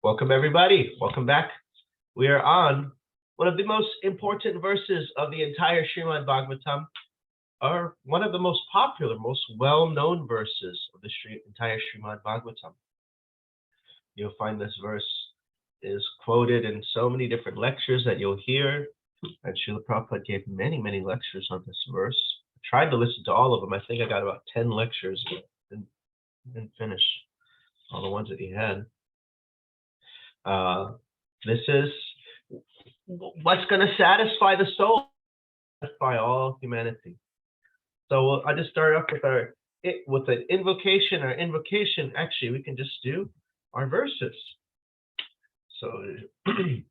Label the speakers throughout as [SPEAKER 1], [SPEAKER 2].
[SPEAKER 1] Welcome, everybody. Welcome back. We are on one of the most important verses of the entire Śrīmad Bhāgavatam, or one of the most popular, most well-known verses of the entire Śrīmad Bhāgavatam. You'll find this verse is quoted in so many different lectures that you'll hear, and Srila Prabhupada gave many, many lectures on this verse. I tried to listen to all of them. I think I got about 10 lectures and didn't finish all the ones that he had. This is what's going to satisfy the soul, satisfy all humanity. So I just start off with an invocation. Our invocation, actually, we can just do our verses. So,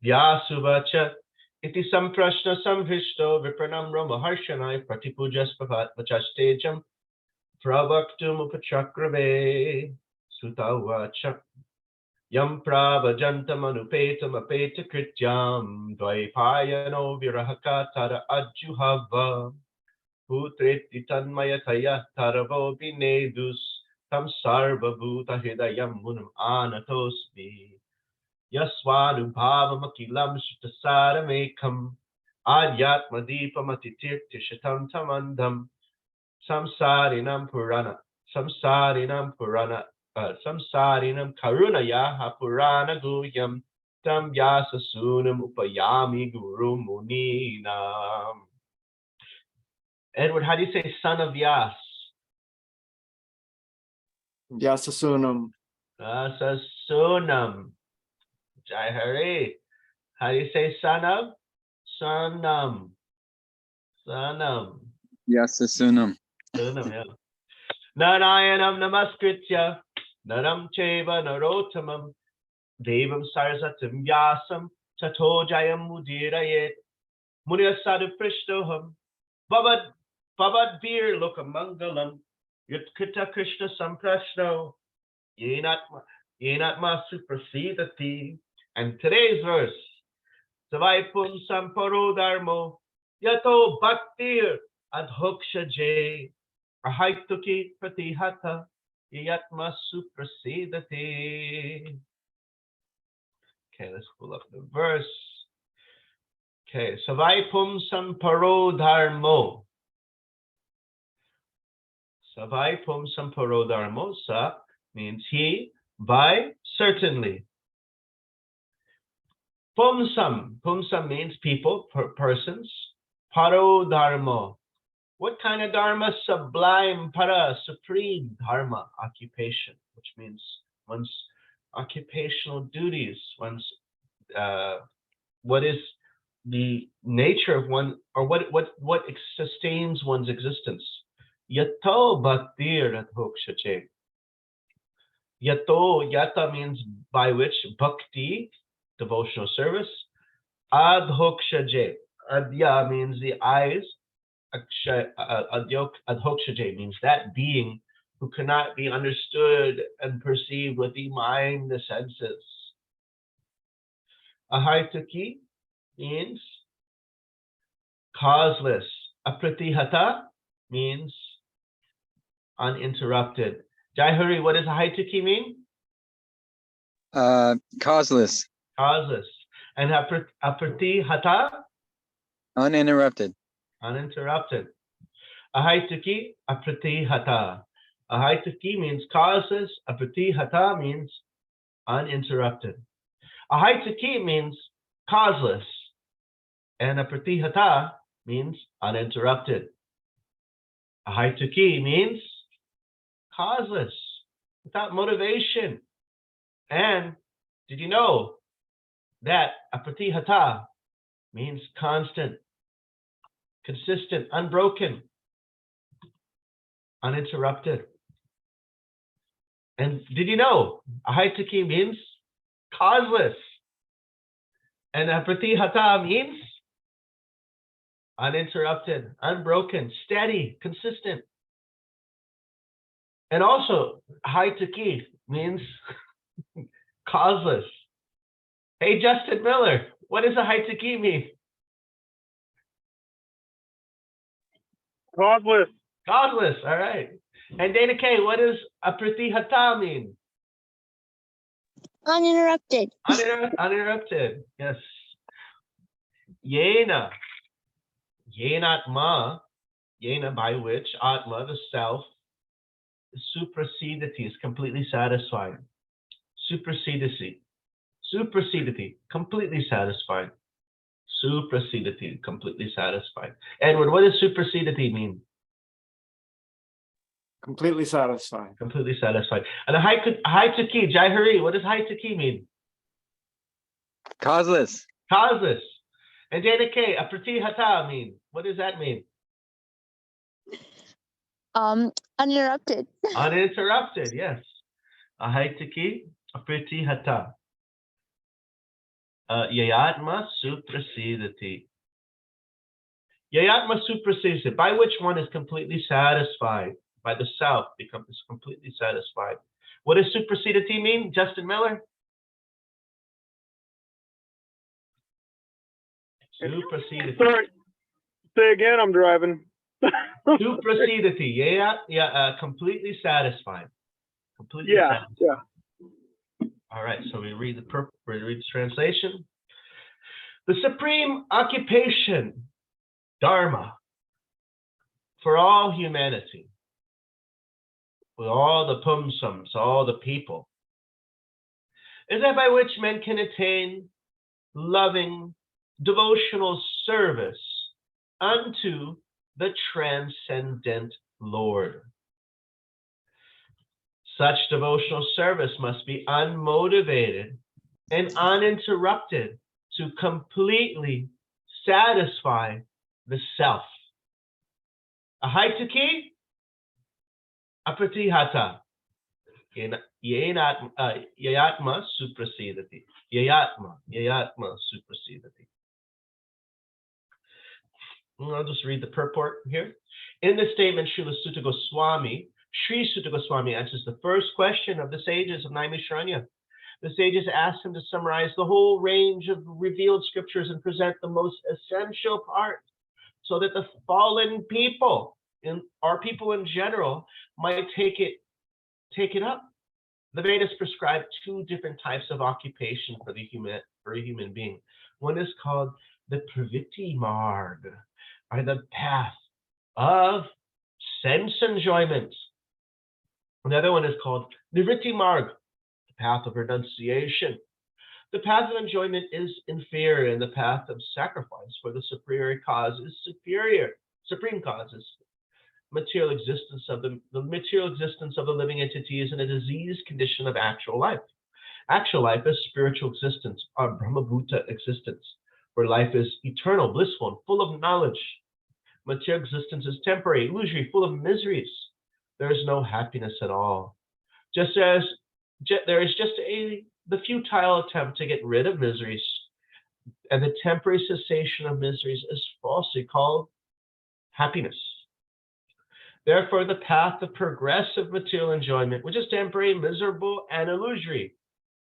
[SPEAKER 1] Ya Suvacha iti samprashna samvishto vipranamra maharshanai pratipujas vachastejam pravaktum upachakrave sutavacha Yam pravajantam anupetam apeta krityam dvaipayano virahaka tara adjuhava putreti tanmayataya taravo binedus tam sarva bhuta hidayam munam anatosmi yaswadubhavam akilam shitasaramekam adyatma deepam atitirtishatam tamandam samsarinam samsarinam karunaya hapurana guyam tam vyasa sunam upayami guru muninam. Edward, how do you say son of Vyas?
[SPEAKER 2] Vyasa sunam.
[SPEAKER 1] Vyasa sunam. Jai Hari. How do you say son of? Sanam. Sanam.
[SPEAKER 3] Vyasa sunam.
[SPEAKER 1] Sunam, yeah. Narayanam namaskritya naram cheva narotamam devam sarsatam vyasam tato jayam mudirayet munyasadu prishtoham bavad vir lokamangalam yutkita krishna samprashno yenatma suprasidati. And today's verse, Savaipum samparo dharmo yato bhaktir adhokshaje Ahaituki pratihata yatma suprasidati. Okay, let's pull up the verse. Okay, Savaipum samparo dharmo. Savaipum samparo dharmo. Sa means he, by, certainly. Pumsam. Pumsam means people, persons. Paro dharmo. What kind of dharma? Sublime, para, supreme dharma, occupation, which means one's occupational duties, one's what is the nature of one, or what sustains one's existence. Yato bhaktir adhokshache. Yato, yata means by which, bhakti, devotional service. Adhokshaje. Adya means the eyes. Adhokshaje means that being who cannot be understood and perceived with the mind, the senses. Ahaituki means causeless. Apratihata means uninterrupted. Jaihuri, what does ahaituki mean?
[SPEAKER 3] Causeless.
[SPEAKER 1] Causeless. And apratihata?
[SPEAKER 3] Uninterrupted.
[SPEAKER 1] Uninterrupted. Ahaituki, apratihata. Ahaituki means causeless. Apratihata means uninterrupted. Ahaituki means causeless, and apratihata means uninterrupted. Ahaituki means causeless, without motivation. And did you know that apratihata means constant, consistent, unbroken, uninterrupted? And did you know ahaituki means causeless, and apratihata means uninterrupted, unbroken, steady, consistent? And also ahaituki means causeless. Hey, Justin Miller, what does ahaituki mean?
[SPEAKER 2] Causeless.
[SPEAKER 1] Causeless, all right. And Dana K, what does apratihata mean?
[SPEAKER 4] Uninterrupted.
[SPEAKER 1] Uninterrupted. Yes. Yena. Yenatma. Yena, by which Atma, the self, supersedity, is completely satisfied. Supersedity. Supersedity, completely satisfied. Supersedity, completely satisfied. Edward, what does supersedity mean?
[SPEAKER 2] completely satisfied.
[SPEAKER 1] Completely satisfied. And Haituki, Jai Hari, what does Haituki mean?
[SPEAKER 3] Causeless.
[SPEAKER 1] Causeless. And Dana K, apriti hata mean? What does that mean?
[SPEAKER 4] Uninterrupted.
[SPEAKER 1] Uninterrupted, yes. Ahaitaki, apriti hata. Yayatma suprasidati. Yayatma suprasidati, by which one is completely satisfied, by the self becomes completely satisfied. What does suprasidati mean, Justin Miller? Suprasidati.
[SPEAKER 5] Sorry, say again, I'm driving.
[SPEAKER 1] Suprasidati, completely satisfied. Completely
[SPEAKER 5] Yeah,
[SPEAKER 1] satisfied.
[SPEAKER 5] yeah.
[SPEAKER 1] All right, so we read the translation. The supreme occupation, Dharma, for all humanity, with all the pumsums, all the people, is that by which men can attain loving, devotional service unto the transcendent Lord. Such devotional service must be unmotivated and uninterrupted to completely satisfy the self. Ahaituki, apratihata. Yayatma suprasidati. Yayatma suprasidati. I'll just read the purport here. In this statement, Srila Sutta Goswami, Sri Sutta Goswami answers the first question of the sages of Naimisharanya. The sages asked him to summarize the whole range of revealed scriptures and present the most essential part so that the fallen people, or people in general, might take it up. The Vedas prescribe two different types of occupation for a human being. One is called the Pravritti Marg, or the path of sense enjoyment. Another one is called Nivritti Marg, the path of renunciation. The path of enjoyment is inferior, and the path of sacrifice for the superior cause is superior. Supreme causes. Material existence of the material existence of the living entity is in a diseased condition of actual life. Actual life is spiritual existence, or Brahmabhuta existence, where life is eternal, blissful, and full of knowledge. Material existence is temporary, illusory, full of miseries. There is no happiness at all. Just as there is just the futile attempt to get rid of miseries, and the temporary cessation of miseries is falsely called happiness. Therefore, the path of progressive material enjoyment, which is temporary, miserable, and illusory,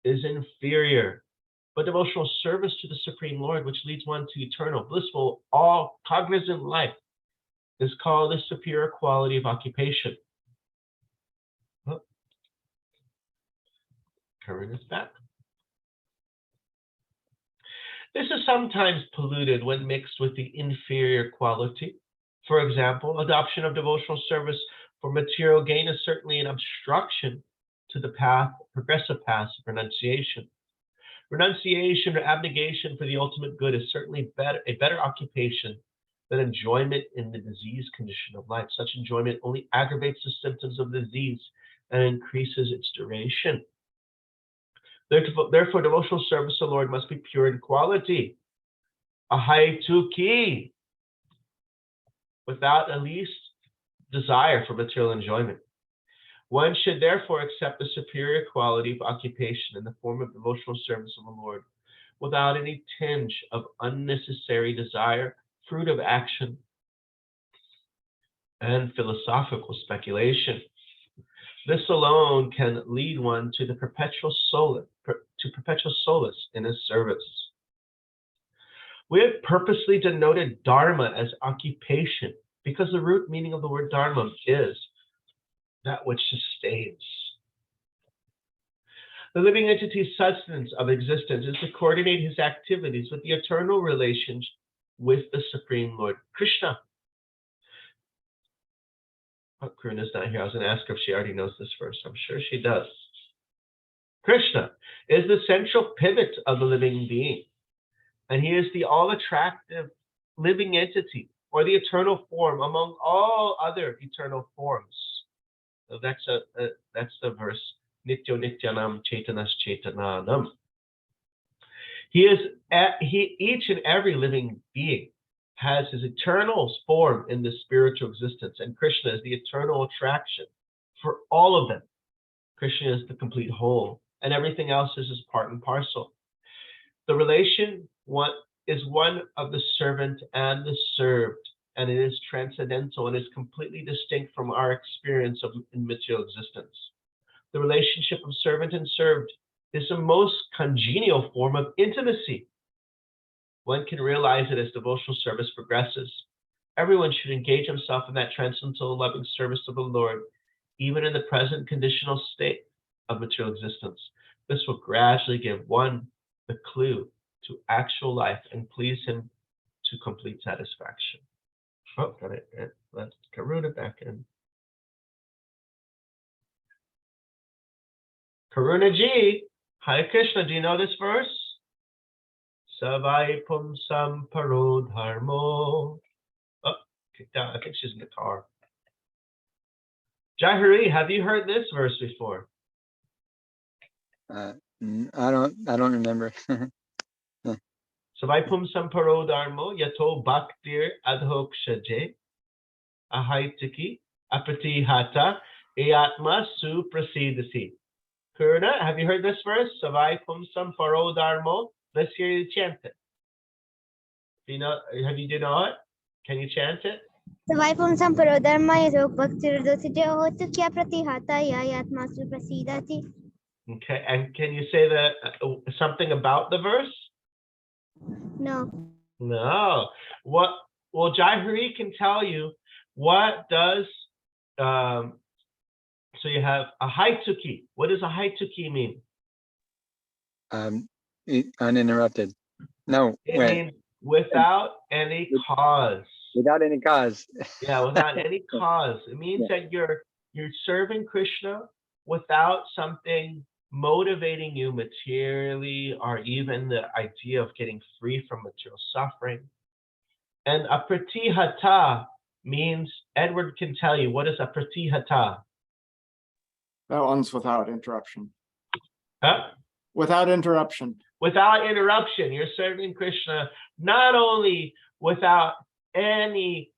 [SPEAKER 1] is inferior. But devotional service to the Supreme Lord, which leads one to eternal, blissful, all cognizant life, is called the superior quality of occupation. Current is back. This is sometimes polluted when mixed with the inferior quality. For example, adoption of devotional service for material gain is certainly an obstruction to the progressive path of renunciation. Renunciation or abnegation for the ultimate good is certainly a better occupation than enjoyment in the disease condition of life. Such enjoyment only aggravates the symptoms of the disease and increases its duration. Therefore, devotional service to the Lord must be pure in quality. Ahaituki, without at least desire for material enjoyment. One should therefore accept the superior quality of occupation in the form of devotional service of the Lord without any tinge of unnecessary desire, fruit of action, and philosophical speculation. This alone can lead one to the perpetual solace in his service. We have purposely denoted Dharma as occupation because the root meaning of the word Dharma is that which sustains. The living entity's substance of existence is to coordinate his activities with the eternal relations with the Supreme Lord Krishna. Oh, Karuna's not here. I was going to ask her if she already knows this verse. I'm sure she does. Krishna is the central pivot of the living being, and he is the all-attractive living entity, or the eternal form among all other eternal forms. So that's the verse. Nityo Nityanam Chaitanas Chaitananam. Each and every living being has his eternal form in the spiritual existence, and Krishna is the eternal attraction for all of them. Krishna is the complete whole, and everything else is his part and parcel. The relation is one of the servant and the served, and it is transcendental and is completely distinct from our experience of in material existence. The relationship of servant and served is the most congenial form of intimacy. One can realize it as devotional service progresses. Everyone should engage himself in that transcendental loving service of the Lord, even in the present conditional state of material existence. This will gradually give one the clue to actual life and please him to complete satisfaction. Oh, got it. Let's Karuna back in. Karuna ji, Hare Krishna, do you know this verse? Savai pumsam paro dharmo. Oh, kicked out. I think she's in the car. Jahari, have you heard this verse before?
[SPEAKER 3] I don't remember.
[SPEAKER 1] Savai pumsam paro dharmo yato bhaktir adhokshaje ahaitiki apratihata eyatma suprasidasi. Karuna, have you heard this verse? Savai pumsam paro dharmo. Let's hear you chant it. Do you know it? Can you chant it?
[SPEAKER 6] Savaipum samparo dharma yato bhaktir dosite hotu kya pratihata yayatma suprasidati.
[SPEAKER 1] Okay, and can you say something about the verse?
[SPEAKER 6] No.
[SPEAKER 1] No. Well, Jahari can tell you what does. So you have a haituki. What does a haituki mean?
[SPEAKER 3] Uninterrupted. No,
[SPEAKER 1] It means without any cause.
[SPEAKER 3] Without any cause.
[SPEAKER 1] Yeah, without any cause. It means that you're serving Krishna without something motivating you materially, or even the idea of getting free from material suffering. And a pratihata means, Edward can tell you, what is a pratihata?
[SPEAKER 2] That one's without interruption.
[SPEAKER 1] Huh?
[SPEAKER 2] Without interruption.
[SPEAKER 1] Without interruption, you're serving Krishna not only without any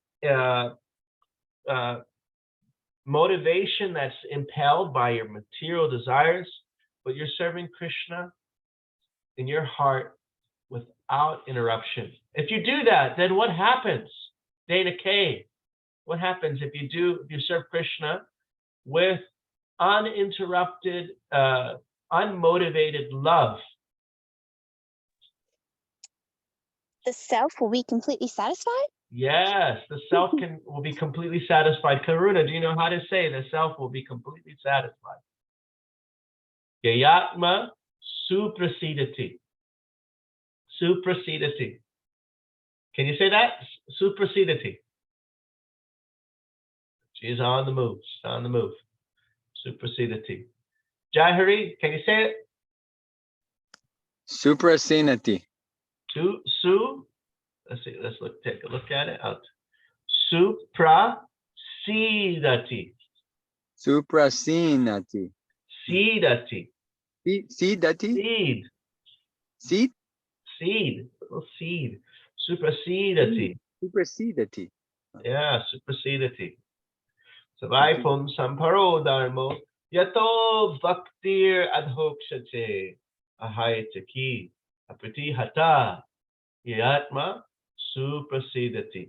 [SPEAKER 1] motivation that's impelled by your material desires, but you're serving Krishna in your heart without interruption. If you do that, then what happens? Dana K, what happens if you serve Krishna with uninterrupted, unmotivated love?
[SPEAKER 4] The self will be completely satisfied?
[SPEAKER 1] Yes, the self will be completely satisfied. Karuna, do you know how to say the self will be completely satisfied? Yayatma suprasidati. Suprasidati. Can you say that? Suprasidati. She's on the move. She's on the move. Suprasidati. Jahari, can you say it?
[SPEAKER 3] Suprasinati.
[SPEAKER 1] Let's see. Take a look at it out. Suprasidati.
[SPEAKER 3] Suprasinati.
[SPEAKER 1] Sidati.
[SPEAKER 3] Seedati.
[SPEAKER 1] Seed.
[SPEAKER 3] Seed.
[SPEAKER 1] Seed. Little seed. Suprasidati.
[SPEAKER 3] Suprasidati.
[SPEAKER 1] Yeah, suprasidati. Savaipum samparo dharmo yato bhaktir adhokshate ahayataki apratihata yatma suprasidati.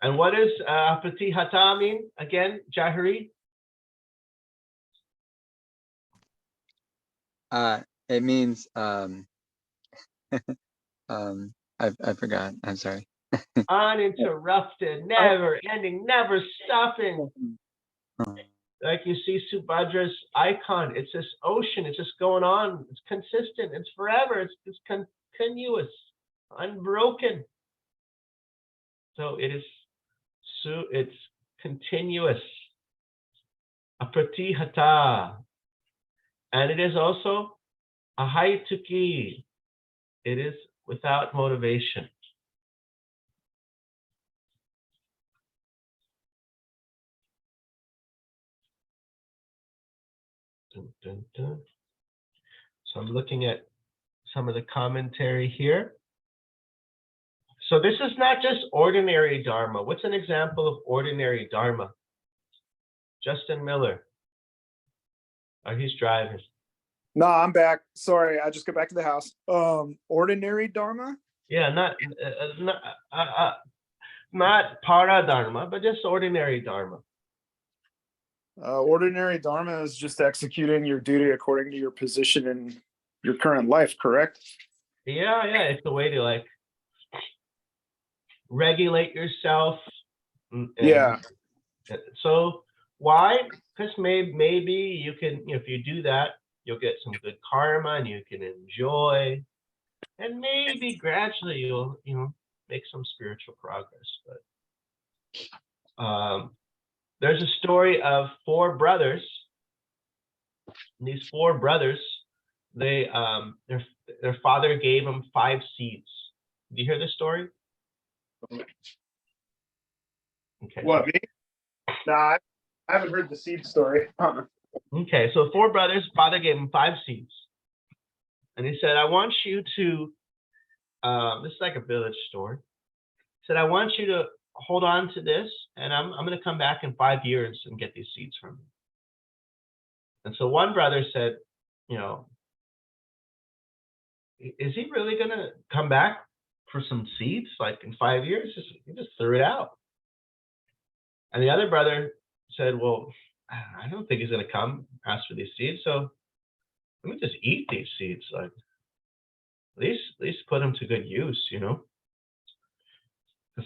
[SPEAKER 1] And what does apratihata mean again, Jahari?
[SPEAKER 3] It means I forgot. I'm sorry.
[SPEAKER 1] Uninterrupted, never ending, never stopping. Like you see Subhadra's icon, it's this ocean, it's just going on, it's consistent, it's forever, it's continuous, unbroken. So it is, it's continuous, apratihata, and it is also ahaituki. It is without motivation. Dun, dun, dun. So I'm looking at some of the commentary here. So this is not just ordinary Dharma. What's an example of ordinary Dharma? Justin Miller. Oh, he's driving.
[SPEAKER 7] No, I'm back. Sorry, I just got back to the house. Ordinary Dharma?
[SPEAKER 1] Yeah, not para Dharma, but just ordinary Dharma.
[SPEAKER 7] Ordinary Dharma is just executing your duty according to your position in your current life, correct?
[SPEAKER 1] Yeah, it's a way to like regulate yourself.
[SPEAKER 7] Yeah.
[SPEAKER 1] So why? Because maybe you can, if you do that, you'll get some good karma and you can enjoy, and maybe gradually you'll make some spiritual progress. But there's a story of 4 brothers. And these 4 brothers, they their father gave them 5 seeds. Do you hear this story? Okay.
[SPEAKER 7] What, me? Nah, I haven't heard the seed story.
[SPEAKER 1] Okay, so 4 brothers, father gave them 5 seeds. And he said, I want you to, this is like a village story. He said, I want you to hold on to this, and I'm going to come back in 5 years and get these seeds from you. And so one brother said, is he really going to come back for some seeds like in 5 years? He just threw it out. And the other brother said, well, I don't think he's going to come ask for these seeds, so let me just eat these seeds. Like, at least put them to good use, The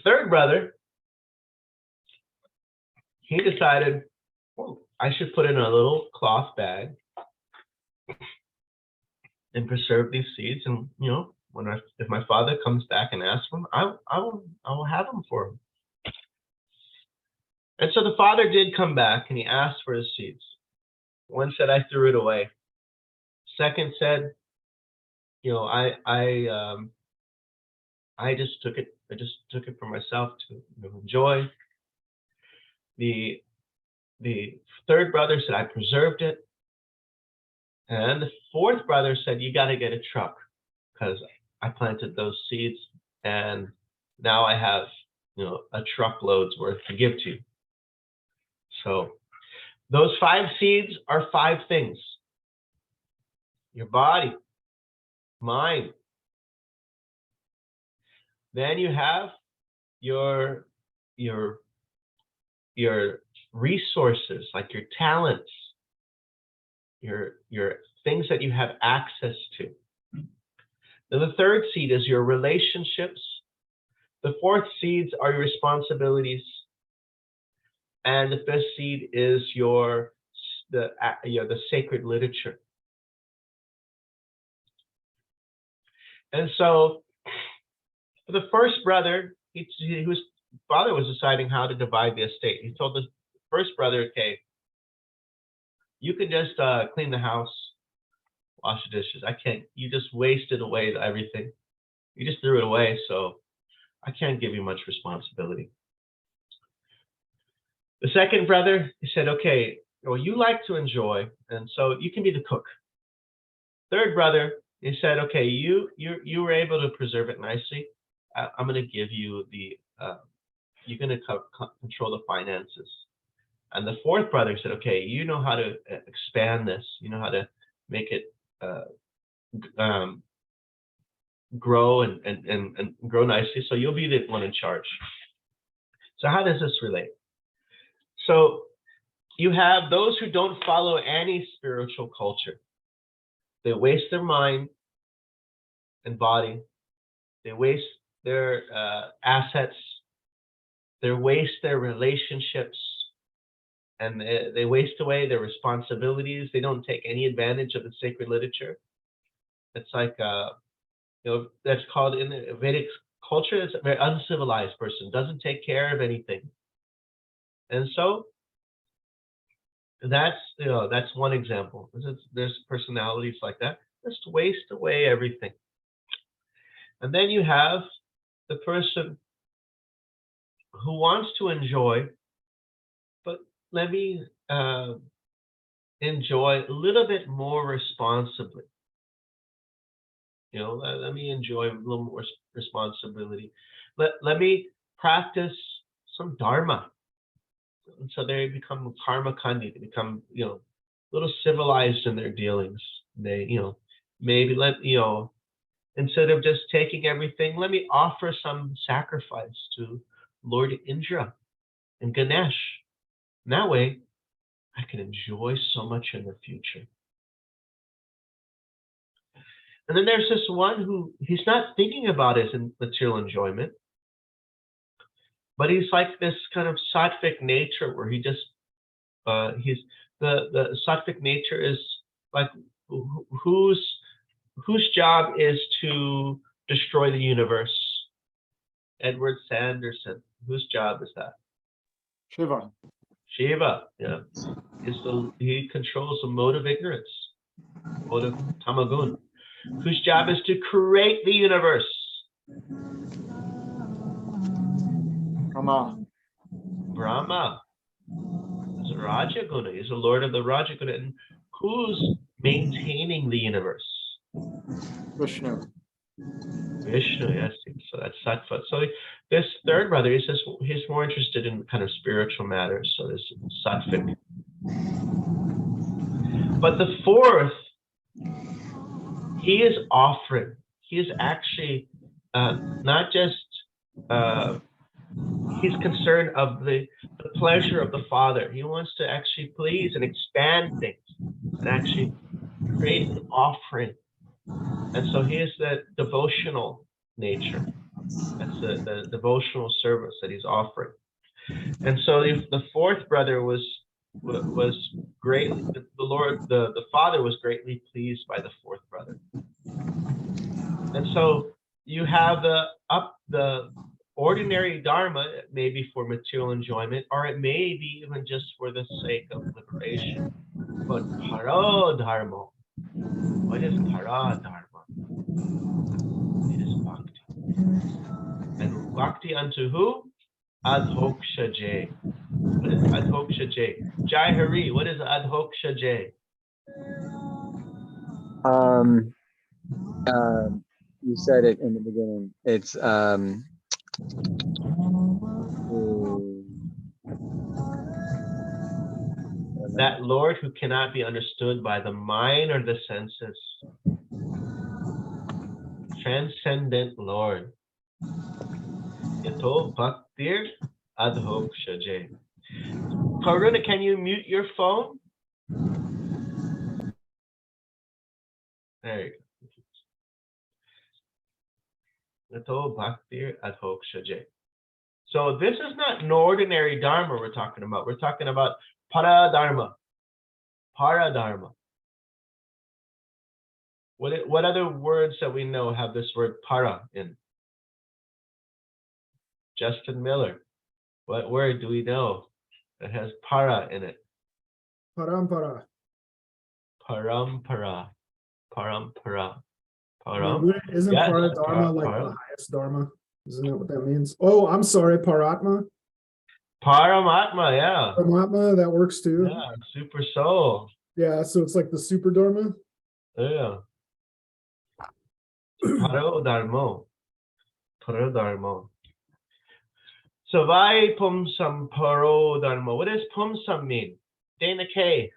[SPEAKER 1] third brother, he decided, well, I should put it in a little cloth bag and preserve these seeds, and if my father comes back and asks for them, I will have them for him. And so the father did come back and he asked for his seeds. One said, I threw it away. Second said, I just took it. I just took it for myself to enjoy. The third brother said, I preserved it. And the fourth brother said, you got to get a truck because I planted those seeds and now I have, a truckload's worth to give to you. So those 5 seeds are 5 things: your body, mind. Then you have your resources, like your talents, your things that you have access to. Then the third seed is your relationships. The fourth seeds are your responsibilities. And the 5th seed is the sacred literature. And so for the first brother, father was deciding how to divide the estate. He told the first brother, okay, you can just clean the house, wash the dishes. I can't, you just wasted away everything. You just threw it away, so I can't give you much responsibility. The second brother, he said, okay, well, you like to enjoy, and so you can be the cook. Third brother, he said, okay, you were able to preserve it nicely. I'm going to give you you're going to control the finances. And the fourth brother said, okay, you know how to expand this. You know how to make it grow and grow nicely. So you'll be the one in charge. So how does this relate? So you have those who don't follow any spiritual culture. They waste their mind and body. They waste their assets. They waste their relationships. and they waste away their responsibilities. They don't take any advantage of the sacred literature. It's like, that's called in the Vedic culture, it's a very uncivilized person, doesn't take care of anything. And so that's one example. There's personalities like that, just waste away everything. And then you have the person who wants to enjoy, but let me enjoy a little bit more responsibly. Let me enjoy a little more responsibility. Let me practice some Dharma. And so they become karma kandi. They become, a little civilized in their dealings. They, maybe instead of just taking everything, let me offer some sacrifice to Lord Indra and Ganesh. And that way, I can enjoy so much in the future. And then there's this one who he's not thinking about his material enjoyment, but he's like this kind of sattvic nature where he just the sattvic nature is like whose job is to destroy the universe. Edward Sanderson, whose job is that?
[SPEAKER 2] Shiva.
[SPEAKER 1] Shiva, yeah. He controls the mode of ignorance, mode of tamagun, whose job is to create the universe. Brahma is a Rajaguna. He's a lord of the Rajaguna. And who's maintaining the universe?
[SPEAKER 2] Vishnu.
[SPEAKER 1] Vishnu, yes. So that's Sattva. So this third brother, he says he's more interested in kind of spiritual matters. So this Sattvic. But the fourth, he is offering. He is actually not just he's concerned of the pleasure of the Father. He wants to actually please and expand things and actually create an offering. And so he is the devotional nature. That's the devotional service that he's offering. And so the fourth brother was greatly, the Father was greatly pleased by the fourth brother. And so you have the ordinary Dharma, it may be for material enjoyment, or it may be even just for the sake of liberation. But Paro Dharma, what is Para Dharma? It is Bhakti. And Bhakti unto who? Adhoksha Jay. What is Adhoksha Jay? Jai Hari, what is Adhoksha Jay?
[SPEAKER 3] You said it in the beginning. It's
[SPEAKER 1] that Lord who cannot be understood by the mind or the senses. Transcendent Lord. Yato Bhaktir Adhoksha Jay. Karuna, can you mute your phone? There you go. Yato Bhaktir Adhoksha Jay. So this is not an ordinary Dharma we're talking about. We're talking about Paradharma. Paradharma. What other words that we know have this word para in? Justin Miller. What word do we know that has para in it?
[SPEAKER 5] Parampara.
[SPEAKER 1] Parampara. Parampara.
[SPEAKER 5] Isn't
[SPEAKER 1] Yes,
[SPEAKER 5] Paradharma like
[SPEAKER 1] para.
[SPEAKER 5] the highest Dharma? Isn't that what that means? Oh, I'm sorry, Paratma.
[SPEAKER 1] Paramatma, yeah.
[SPEAKER 5] Paramatma, that works too.
[SPEAKER 1] Yeah, super soul.
[SPEAKER 5] Yeah, so it's like the super Dharma.
[SPEAKER 1] Yeah. Parodharmo. Parodharmo. So vai pumsam parodharmo. What does pumsam mean? Dana K.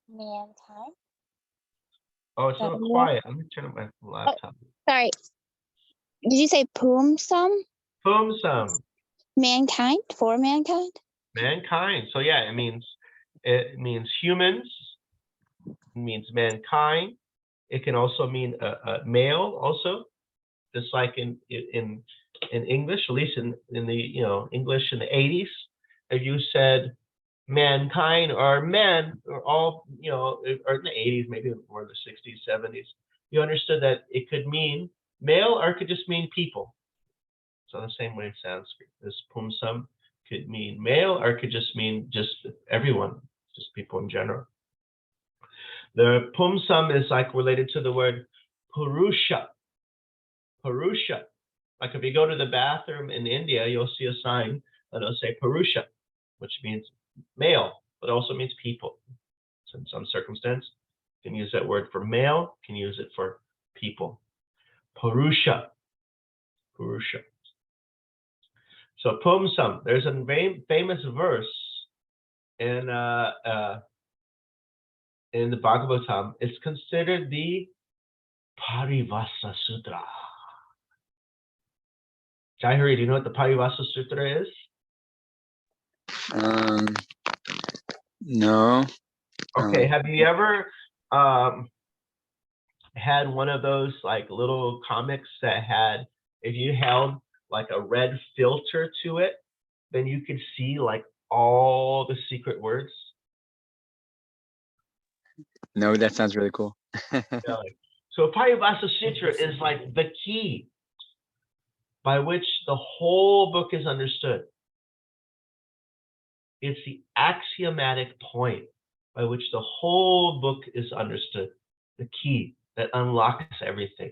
[SPEAKER 4] Mankind.
[SPEAKER 1] Oh, it's a little quiet. Let me turn up my laptop.
[SPEAKER 4] Sorry. Did you say Pumsam?
[SPEAKER 1] Pumsam.
[SPEAKER 4] Mankind? For mankind?
[SPEAKER 1] Mankind. So yeah, it means humans. It means mankind. It can also mean a male also. Just like in in English, at least in the English in the 80s, if you said mankind or men or all, or in the 80s, maybe more in the 60s, 70s, you understood that it could mean male or it could just mean people. So the same way in Sanskrit, this pumsam could mean male or it could just mean just everyone, just people in general. The pumsam is like related to the word purusha. Purusha. Like if you go to the bathroom in India, you'll see a sign that'll say purusha, which means male, but also means people. So in some circumstance, you can use that word for male, you can use it for people. Purusha. Purusha. So pumsam, there's a famous verse in the Bhagavatam. It's considered the Parivasa Sutra. Jahari, do you know what the Parivasa Sutra is?
[SPEAKER 3] No.
[SPEAKER 1] Okay, have you ever had one of those like little comics that had, if you held like a red filter to it, then you could see like all the secret words?
[SPEAKER 3] No, that sounds really cool.
[SPEAKER 1] So Parivasa Sutra is like the key by which the whole book is understood. It's the axiomatic point by which the whole book is understood, the key that unlocks everything.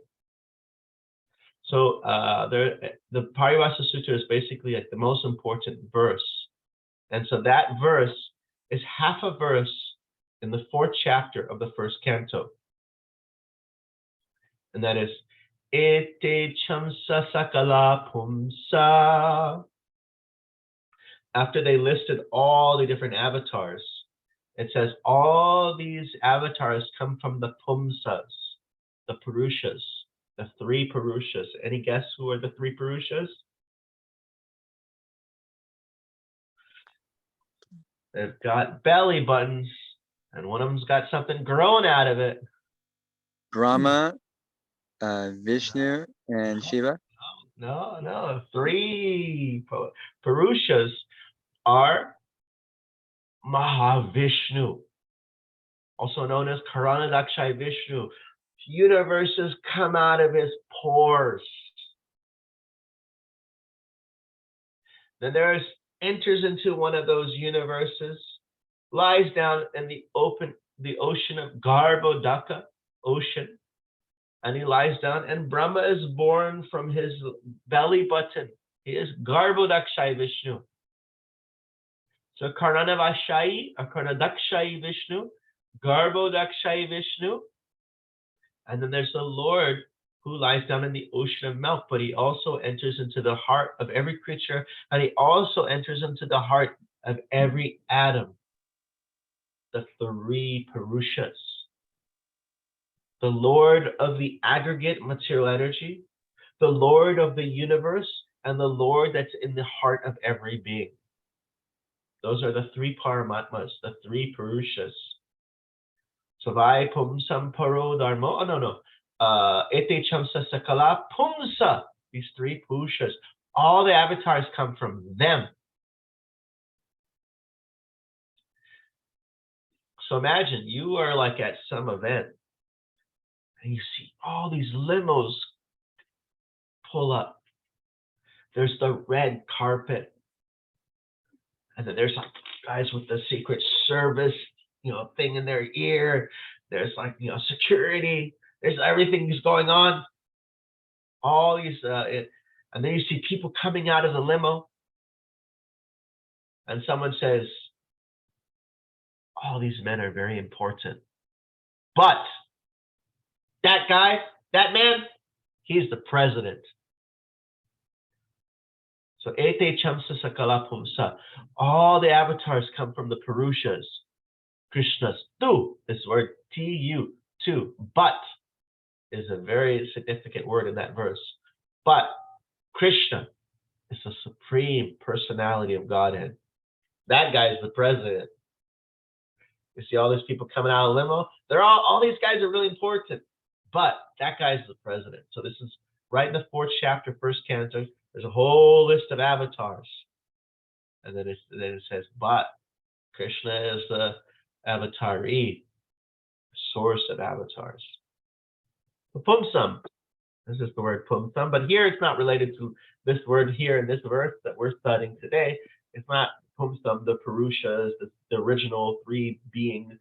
[SPEAKER 1] So the Parivasa Sutra is basically like the most important verse. And so that verse is half a verse in the 4th chapter of the 1st canto. And that is, Ete chamsa sakala pumsa. After they listed all the different avatars, it says all these avatars come from the pumsas, the purushas, the 3 purushas. Any guess who are the 3 purushas? They've got belly buttons, and one of them's got something growing out of it.
[SPEAKER 3] Brahma, Vishnu, and Shiva.
[SPEAKER 1] No. 3 purushas are Mahavishnu, also known as Karanadakshay Vishnu. Universes come out of his pores. Then enters into one of those universes, lies down in the ocean of Garbhodaka, ocean, and he lies down, and Brahma is born from his belly button. He is Garbhodakshay Vishnu. So Karnanavashayi, or Karnadakshayi Vishnu, Garbhodakshayi Vishnu, and then there's the Lord who lies down in the ocean of milk, but he also enters into the heart of every creature, and he also enters into the heart of every atom. The 3 Purushas. The Lord of the aggregate material energy, the Lord of the universe, and the Lord that's in the heart of every being. Those are the 3 Paramatmas, the 3 Purushas. Savai Pumsam Paro Dharma. Oh, no. Ete Chamsa Sakala Pumsa. These 3 Purushas. All the avatars come from them. So imagine you are like at some event and you see all these limos pull up. There's the red carpet. And then there's like guys with the Secret Service, thing in their ear. There's like, security. There's everything that's going on. All these, and then you see people coming out of the limo. And someone says, all these men are very important. But that guy, that man, he's the president. So Ete Chamsa Sakala Pumsa. All the avatars come from the Purushas. Krishna's tu, this word T-U, tu, but is a very significant word in that verse. But Krishna is the supreme personality of Godhead. That guy is the president. You see all these people coming out of limo. They're all these guys are really important, but that guy's the president. So this is right in the 4th chapter, 1st canto. There's a whole list of avatars. And then it says, but Krishna is the avatari, source of avatars. The Pumsam, this is the word Pumsam, but here it's not related to this word here in this verse that we're studying today. It's not Pumsam, the Purushas, the original three beings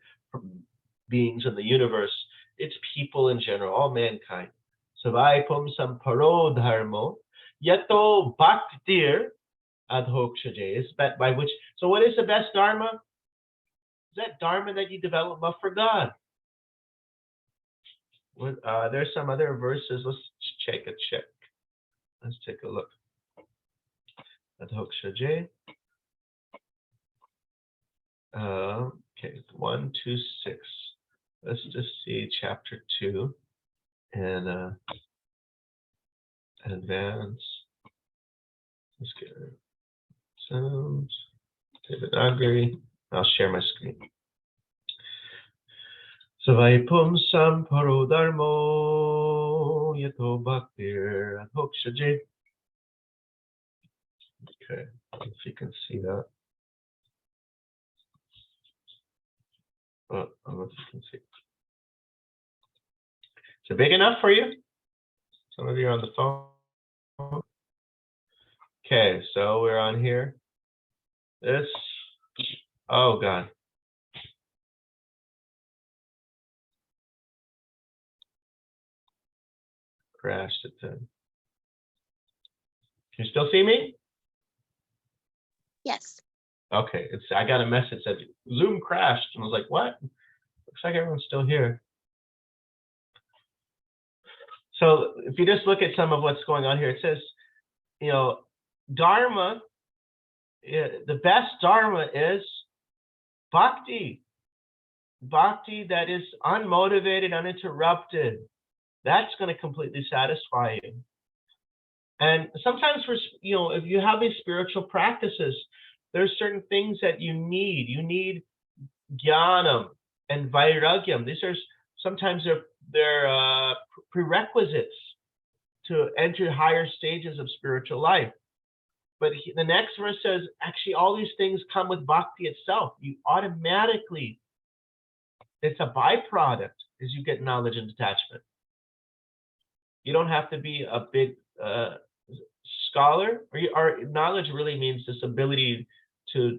[SPEAKER 1] in the universe. It's people in general, all mankind. Savai Pumsam Paro Dharmo, Yato Bhaktir Adhokshaje, is by which, so what is the best Dharma? Is that Dharma that you develop love for God? There's some other verses. Let's check. Let's take a look. Adhokshaje. Okay, 1, 2, 6. Let's just see chapter 2 and advance. Let's get sounds. David Agri. I'll share my screen. Savai Pumsam Paro Dharmo Yato Bhaktir Adhokshaje. Okay, if you can see that. Oh, I don't know if you can see. Is it big enough for you? Some of you are on the phone. Okay, so we're on here. This, oh God. Crashed it then. Can you still see me?
[SPEAKER 4] Yes.
[SPEAKER 1] Okay, I got a message that Zoom crashed, and I was like, what? Looks like everyone's still here. So if you just look at some of what's going on here, it says, you know, Dharma, the best Dharma is bhakti. Bhakti that is unmotivated, uninterrupted. That's going to completely satisfy you. And sometimes, you know, if you have these spiritual practices, there's certain things that you need. You need jnanam and vairagyam. These are sometimes they're prerequisites to enter higher stages of spiritual life. But the next verse says, actually, all these things come with bhakti itself. You automatically, it's a byproduct as you get knowledge and detachment. You don't have to be a big scholar, or knowledge really means this ability to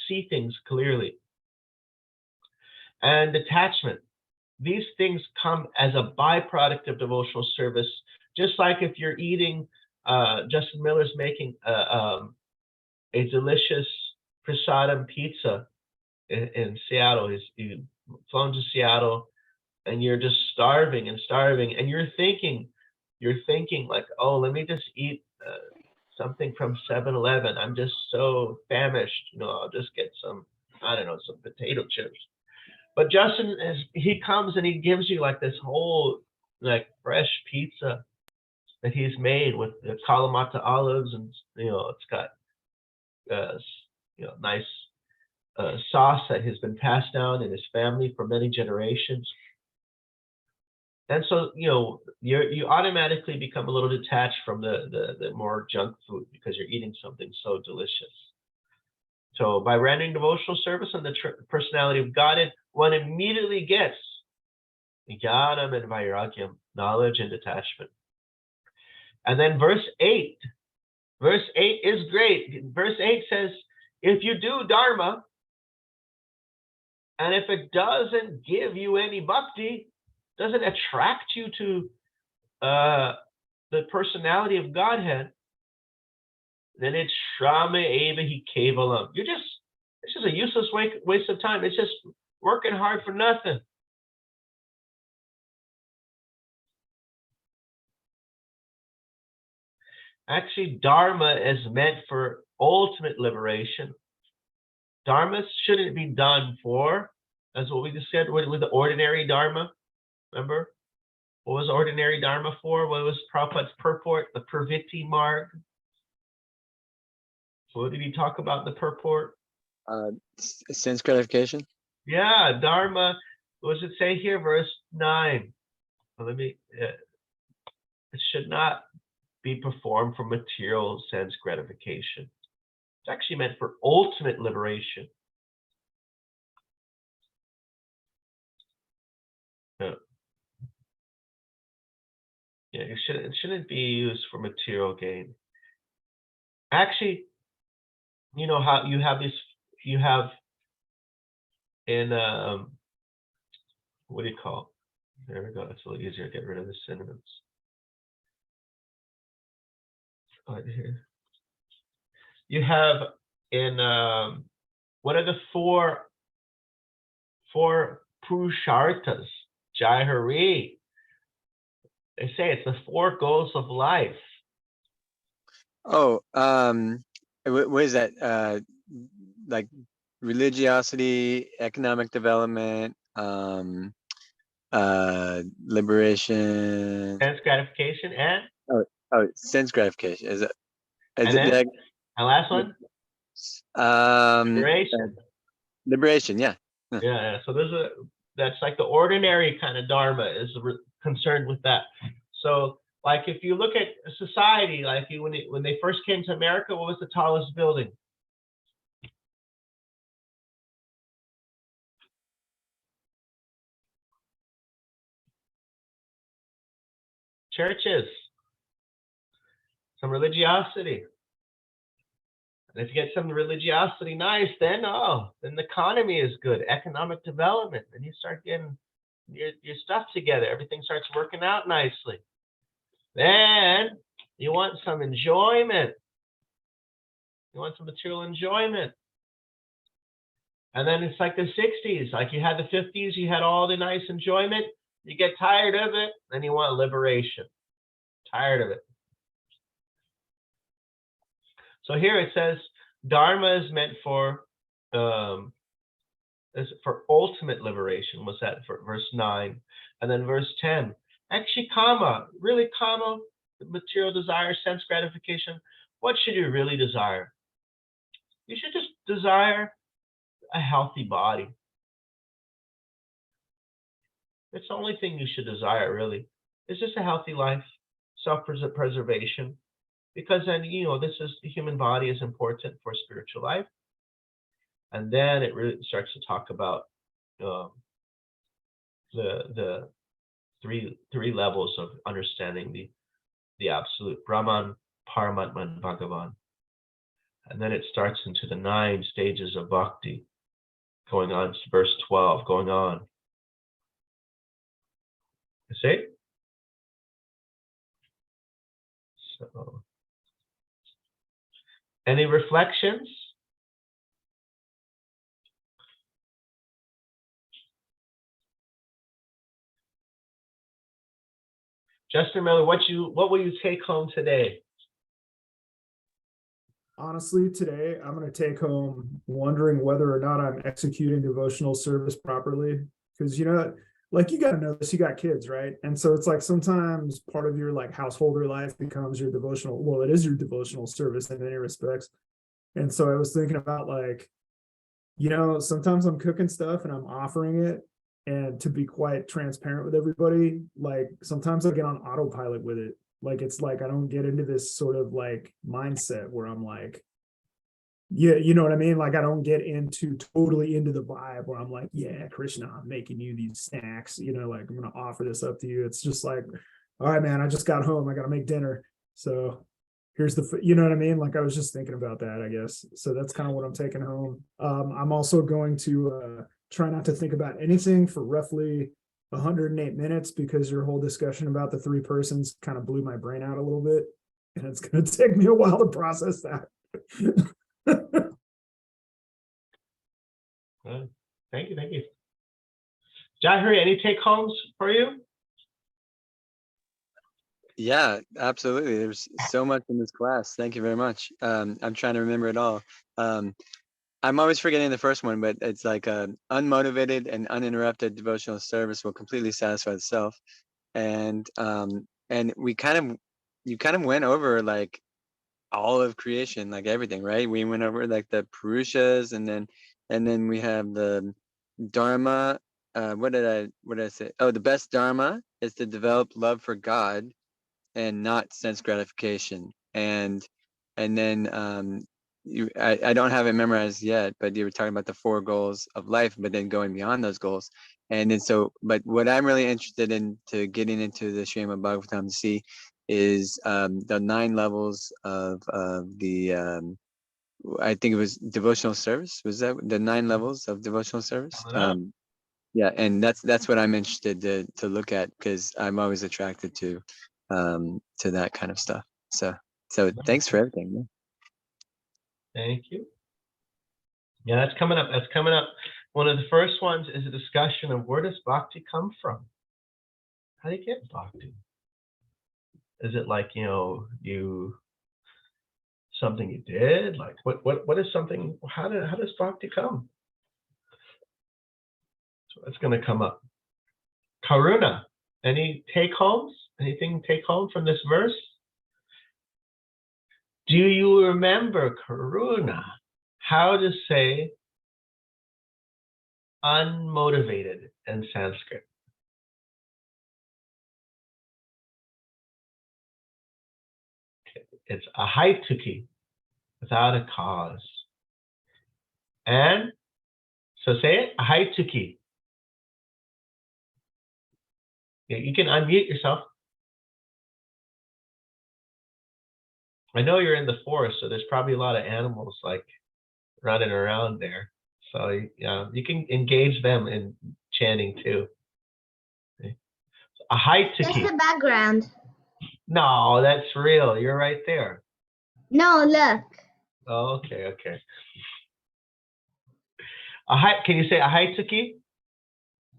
[SPEAKER 1] see things clearly. And detachment. These things come as a byproduct of devotional service. Just like if you're eating, Justin Miller's making a delicious prasadam pizza in Seattle. He's flown to Seattle, and you're just starving, and you're thinking like, oh, let me just eat something from 7-Eleven. I'm just so famished, you know, I'll just get some, I don't know, some potato chips. But Justin, he comes and he gives you like this whole like fresh pizza that he's made with the Kalamata olives, and you know, it's got you know, nice sauce that has been passed down in his family for many generations. And so, you know, you automatically become a little detached from the more junk food because you're eating something so delicious. So by rendering devotional service and the personality of Godhead, one immediately gets jnanam and vairagyam, knowledge and detachment. And then verse 8 is great. Verse 8 says, if you do Dharma, and if it doesn't give you any bhakti, doesn't attract you to the personality of Godhead, then it's shrama eva hi kevalam. It's just a useless waste of time. It's just working hard for nothing. Actually, Dharma is meant for ultimate liberation. Dharma shouldn't be done for, as what we just said, with the ordinary Dharma. Remember? What was ordinary Dharma for? What was Prabhupada's purport? The Pravritti Marg. What did he talk about in the purport?
[SPEAKER 3] Sense gratification.
[SPEAKER 1] Yeah, Dharma. What does it say here? Verse 9. Well, it should not be performed for material sense gratification. It's actually meant for ultimate liberation. Yeah, it shouldn't be used for material gain. Actually, you know how you have in what do you call? There we go. It's a little easier to get rid of the synonyms. Right here. You have in what are the four purusharthas? Jai Hari. They say it's the 4 goals of life.
[SPEAKER 3] Oh, what is that? Like religiosity, economic development, liberation.
[SPEAKER 1] Sense gratification and
[SPEAKER 3] Sense gratification. Is it? Is
[SPEAKER 1] and
[SPEAKER 3] it
[SPEAKER 1] then the last one? Liberation.
[SPEAKER 3] Liberation. Yeah.
[SPEAKER 1] Yeah. So that's like the ordinary kind of Dharma is concerned with that. So like if you look at a society, like when they first came to America, what was the tallest building? Churches. Some religiosity. And if you get some religiosity nice, then the economy is good. Economic development. And you start getting your stuff together. Everything starts working out nicely. Then you want some enjoyment. You want some material enjoyment. And then it's like the 60s. Like you had the 50s, you had all the nice enjoyment. You get tired of it, then you want liberation. Tired of it. So here it says Dharma is meant for ultimate liberation. Was that for verse 9? And then verse 10. Actually, kama, really kama, material desire, sense gratification. What should you really desire? You should just desire a healthy body. It's the only thing you should desire, really. It's just a healthy life, self-preservation. Because then, the human body is important for spiritual life. And then it really starts to talk about the three levels of understanding the absolute Brahman, Paramatma, and Bhagavan. And then it starts into the 9 stages of bhakti, going on to verse 12, going on. You see? So, any reflections? Justin Miller, what will you take home today?
[SPEAKER 5] Honestly, today I'm going to take home wondering whether or not I'm executing devotional service properly. Because, like you got to know this, you got kids, right? And so it's like sometimes part of your like householder life becomes your devotional. Well, it is your devotional service in many respects. And so I was thinking about like, sometimes I'm cooking stuff and I'm offering it. And to be quite transparent with everybody, like sometimes I get on autopilot with it. Like it's like I don't get into this sort of like mindset where I'm like, yeah, you know what I mean? Like I don't get totally into the vibe where I'm like, yeah, Krishna, I'm making you these snacks, like I'm gonna offer this up to you. It's just like, all right, man, I just got home, I gotta make dinner. So here's you know what I mean? Like I was just thinking about that, I guess. So that's kind of what I'm taking home. I'm also going to try not to think about anything for roughly 108 minutes because your whole discussion about the 3 persons kind of blew my brain out a little bit. And it's going to take me a while to process that.
[SPEAKER 1] Thank you. Jahari, any take homes for you?
[SPEAKER 3] Yeah, absolutely. There's so much in this class. Thank you very much. I'm trying to remember it all. I'm always forgetting the first one, but it's like unmotivated and uninterrupted devotional service will completely satisfy the self. And you kind of went over like all of creation, like everything, right? We went over like the Purushas, and then we have the Dharma. What did I say? Oh, the best Dharma is to develop love for God and not sense gratification. And then I don't have it memorized yet, but you were talking about the 4 goals of life, but then going beyond those goals. And then but what I'm really interested in to getting into the Śrīmad Bhāgavatam to see is the 9 levels of the I think it was devotional service. Was that the 9 levels of devotional service? Yeah, and that's what I'm interested to look at, because I'm always attracted to that kind of stuff. So thanks for everything.
[SPEAKER 1] Thank you. Yeah, that's coming up. That's coming up. One of the first ones is a discussion of where does bhakti come from? How do you get bhakti? Is it like, something you did? Like what is something? How does bhakti come? So it's going to come up. Karuna, any take homes? Anything take home from this verse? Do you remember, Karuna, how to say unmotivated in Sanskrit? It's ahaituki, without a cause. And so say it, ahaituki. You can unmute yourself. I know you're in the forest, so there's probably a lot of animals like running around there. So you can engage them in chanting too. Okay. So, ahaituki.
[SPEAKER 6] That's the background.
[SPEAKER 1] No, that's real. You're right there.
[SPEAKER 6] No, look.
[SPEAKER 1] Oh, okay. Can you say ahaituki?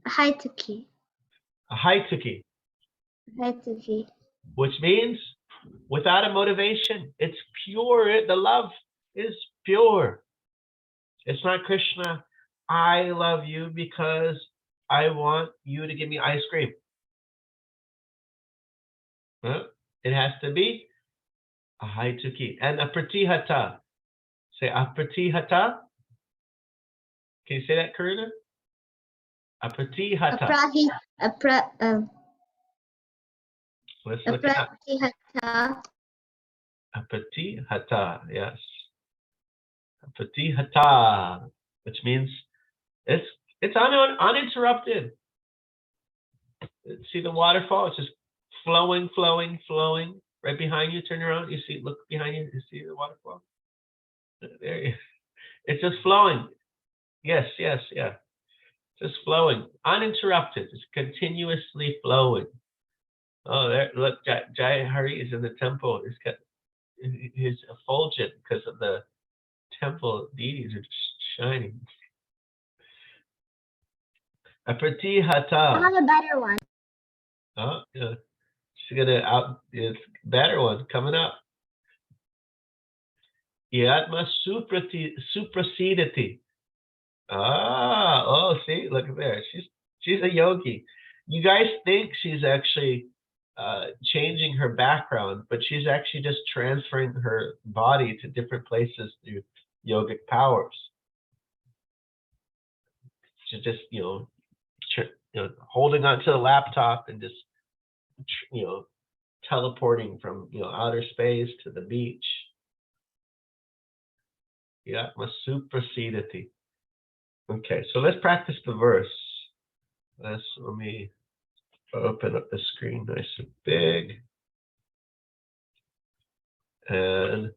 [SPEAKER 6] Ahaituki.
[SPEAKER 1] Ahaituki.
[SPEAKER 6] Ahaituki.
[SPEAKER 1] Which means without a motivation. It's pure. The love is pure. It's not Krishna, I love you because I want you to give me ice cream. It has to be ahaituki. And a pratihata. Say a pratihata. Can you say that, Karuna? A pratihata. Let's look at a pratihata. Yes. A pratihata, which means it's uninterrupted. See the waterfall? It's just flowing right behind you. Turn around, look behind you, you see the waterfall. There you, it's just flowing. Yes, just flowing, uninterrupted. It's continuously flowing. Oh, there, look, Jai Hari is in the temple. He's effulgent because of the temple deities are shining. A pratihata.
[SPEAKER 6] I have a better one.
[SPEAKER 1] Oh, yeah. She's gonna this better one coming up. Yatma suprasidati. See, look at there. She's a yogi. You guys think she's actually changing her background, but she's actually just transferring her body to different places through yogic powers. She's just holding onto the laptop and just teleporting from outer space to the beach. Yatma suprasidati. Okay, so let's practice the verse. Let me open up the screen nice and big. And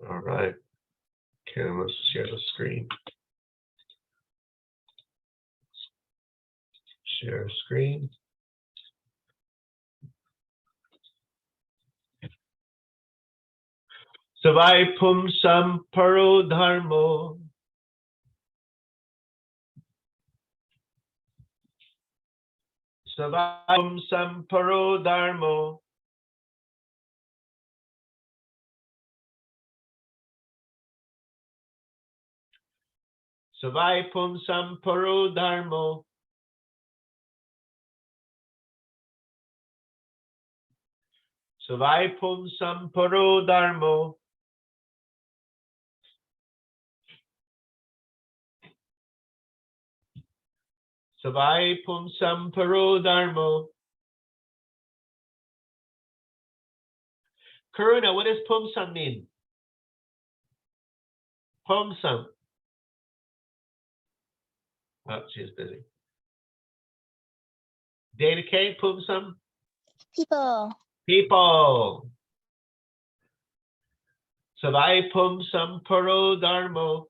[SPEAKER 1] all right. Okay, let's share the screen. Share screen. Savai pum samparo dharmo. Savai pum samparo dharmo. Savai pum samparo dharmo. Savai pum samparo dharmo. Savai pum samparo dharmo. Karuna, what does pumsam mean? Pumsam. Oh, she's busy. Dana K, pumsam?
[SPEAKER 4] People.
[SPEAKER 1] People. Savai pumsam paro dharmo.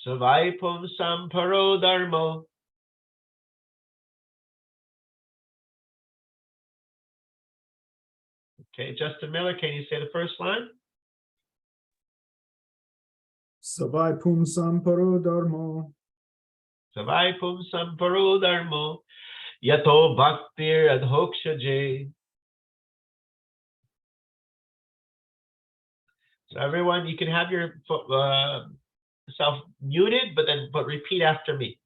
[SPEAKER 1] Savai pumsam paro dharmo. Okay, Justin Miller, can you say the first line?
[SPEAKER 5] Savai pumsam paro dharmo.
[SPEAKER 1] Savai pumsam paro dharmo. Yato bhaktir adhokshaje. So everyone, you can have your self muted, but repeat after me.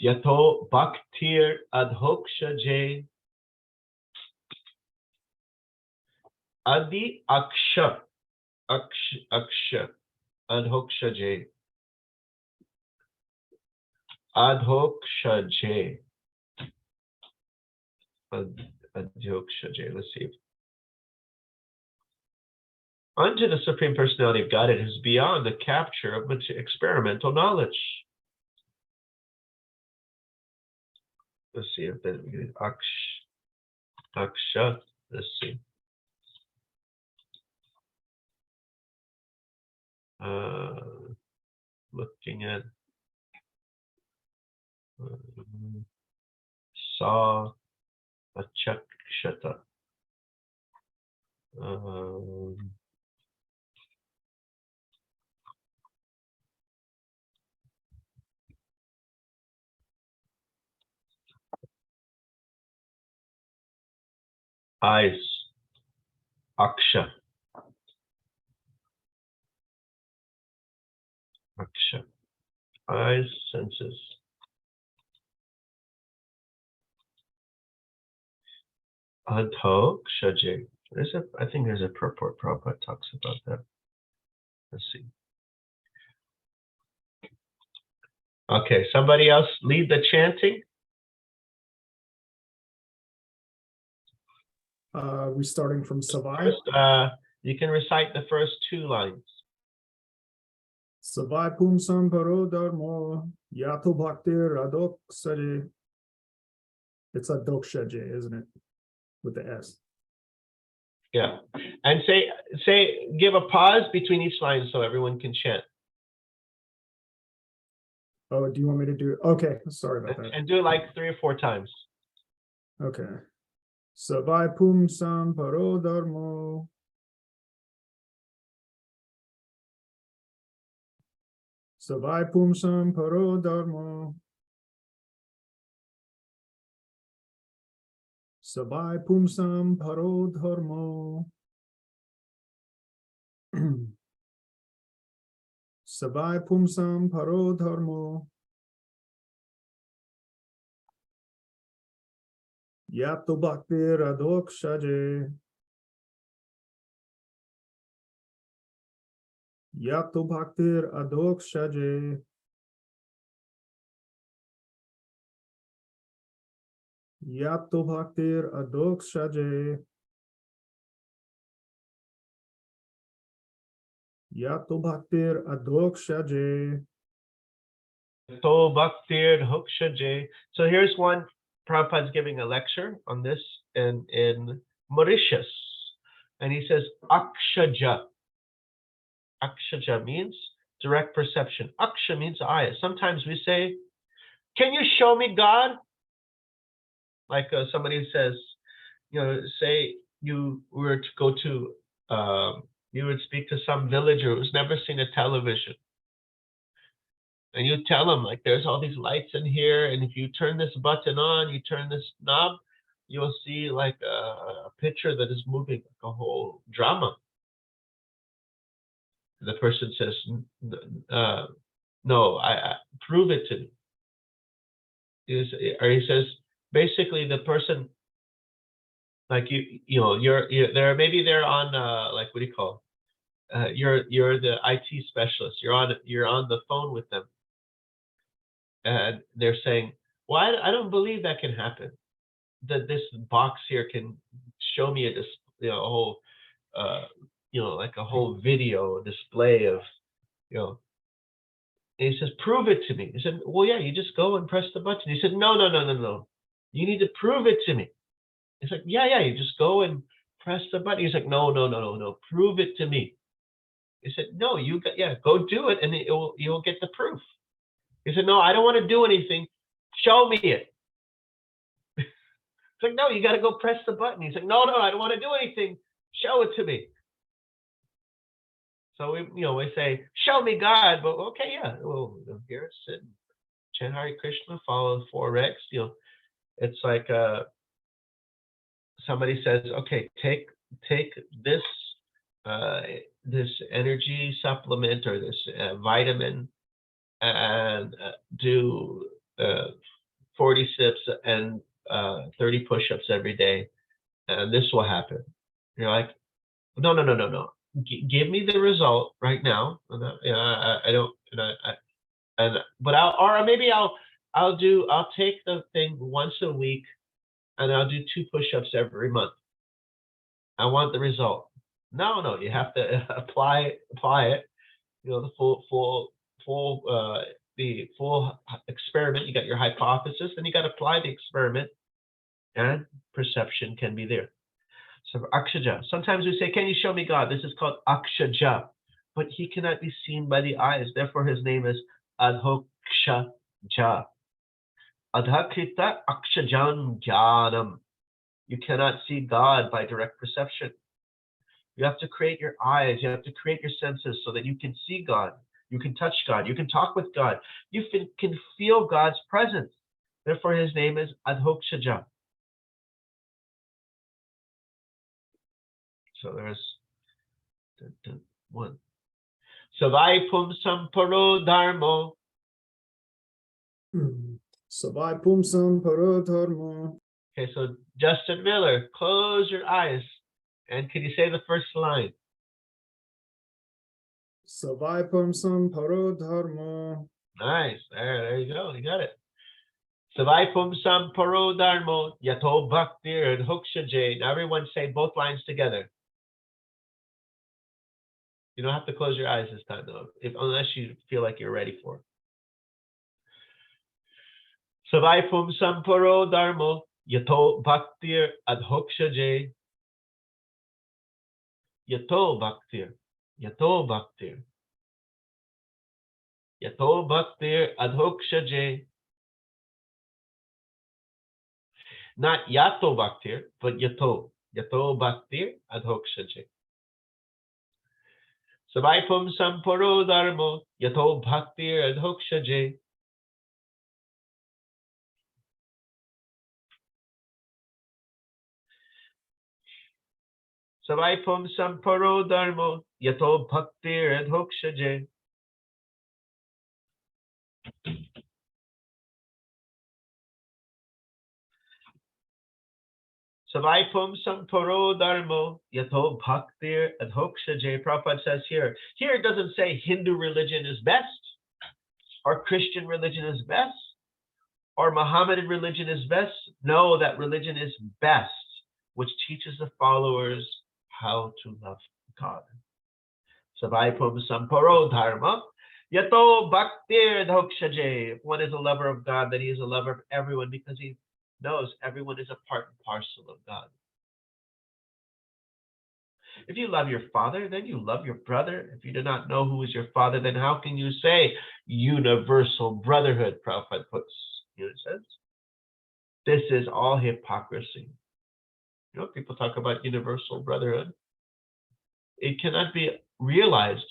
[SPEAKER 1] Yato bhaktir adhokshaje. Adi aksha. Aksha. Adhokshaje. Adhokshaje. Adhokshaje. Let's see. Unto the Supreme Personality of Godhead is beyond the capture of experimental knowledge. Let's see if that aksha. Let's see. Looking at saw a chakshata. Eyes, aksha. Aksha. Eyes, senses. Adhokshaje. I think there's a purport. Prabhupada talks about that. Let's see. Okay, somebody else lead the chanting.
[SPEAKER 5] We starting from Savai.
[SPEAKER 1] First, you can recite the first two lines.
[SPEAKER 5] Savai pumsam paro dharmo. Yato bhaktir adhokshaje. It's adhokshaje, isn't it? With the S.
[SPEAKER 1] Yeah, and give a pause between each line so everyone can chant.
[SPEAKER 5] Oh, do you want me to do it? Okay, sorry about that.
[SPEAKER 1] And do it like 3 or 4 times.
[SPEAKER 5] Okay. Savai pumsam paro dharmo. Savai pumsam paro dharmo. Savai pumsam paro dharmo. Savai pumsam paro dharmo. Yato bhaktir adhokshaje. Yato bhaktir adhokshaje. Yato bhaktir adhokshaje. Yato bhaktir adhokshaje.
[SPEAKER 1] To bhaktir hokshaje. So here's one. Prabhupada's giving a lecture on this in Mauritius. And he says, akshaja. Akshaja means direct perception. Aksha means eye. Sometimes we say, can you show me God? Like somebody says, say you were to go to, you would speak to some villager who's never seen a television. And you tell them, like, there's all these lights in here, and if you turn this button on, you turn this knob, you'll see like a picture that is moving, like a whole drama. The person says, no, I prove it to me. Or he says, basically the person, like maybe they're on like, what do you call? You're the IT specialist. You're on the phone with them. And they're saying, well, I don't believe that can happen. this box here can show me a whole like a whole video display of and he says, prove it to me. He said, well, yeah, you just go and press the button. He said, no. You need to prove it to me. He's like, yeah, you just go and press the button. He's like, no, prove it to me. He said, no, go do it, and you'll get the proof. He said, no, I don't want to do anything. Show me it. It's like, no, you got to go press the button. He's like, no, I don't want to do anything. Show it to me. So we say, show me God, but okay, yeah, well, here sit, chant Hare Krishna, follow the 4 regs. It's like somebody says, okay, take this this energy supplement or this vitamin and do 40 sips and 30 push-ups every day, and this will happen. You're like, no. Give me the result right now. I don't. But I'll take the thing once a week, and I'll do 2 push-ups every month. I want the result. No, you have to apply it. The full experiment. You got your hypothesis, then you got to apply the experiment, and perception can be there. So akshaja. Sometimes we say, can you show me God? This is called akshaja, but he cannot be seen by the eyes. Therefore, his name is adhokshaja. Adhakrita akshajan jnanam. You cannot see God by direct perception. You have to create your eyes. You have to create your senses so that you can see God. You can touch God. You can talk with God. You can feel God's presence. Therefore, his name is adhokshaja. So there's one. Savai pumsam paro dharmo.
[SPEAKER 5] Savai pumsam paro dharmo.
[SPEAKER 1] Okay, so Justin Miller, close your eyes. And can you say the first line?
[SPEAKER 5] Savai pumsam paro dharmo.
[SPEAKER 1] Nice. There you go. You got it. Savai pumsam paro dharmo yato bhaktir adhokshaje. Now everyone say both lines together. You don't have to close your eyes this time, though, unless you feel like you're ready for it. Savai pumsam paro dharmo yato bhaktir adhokshaje. Yato bhaktir. Yato bhaktir. Yato bhaktir adhokshaje. Not yato bhaktir, but yato. Yato bhaktir adhokshaje. Savai pumsam paro dharmo yato bhaktir adhokshaje. Savai pumsam paro dharmo yato bhaktir adhokshaje. Savai pumsam paro dharmo yato bhaktir adhokshaje. Prabhupada says here. Here it doesn't say Hindu religion is best, or Christian religion is best, or Mohammedan religion is best. No, that religion is best, which teaches the followers how to love God. Savai pumsam paro dharma yato bhaktir adhokshaje. If one is a lover of God, then he is a lover of everyone, because he knows everyone is a part and parcel of God. If you love your father, then you love your brother. If you do not know who is your father, then how can you say universal brotherhood? Prabhupada puts, it says, this is all hypocrisy. People talk about universal brotherhood. It cannot be realized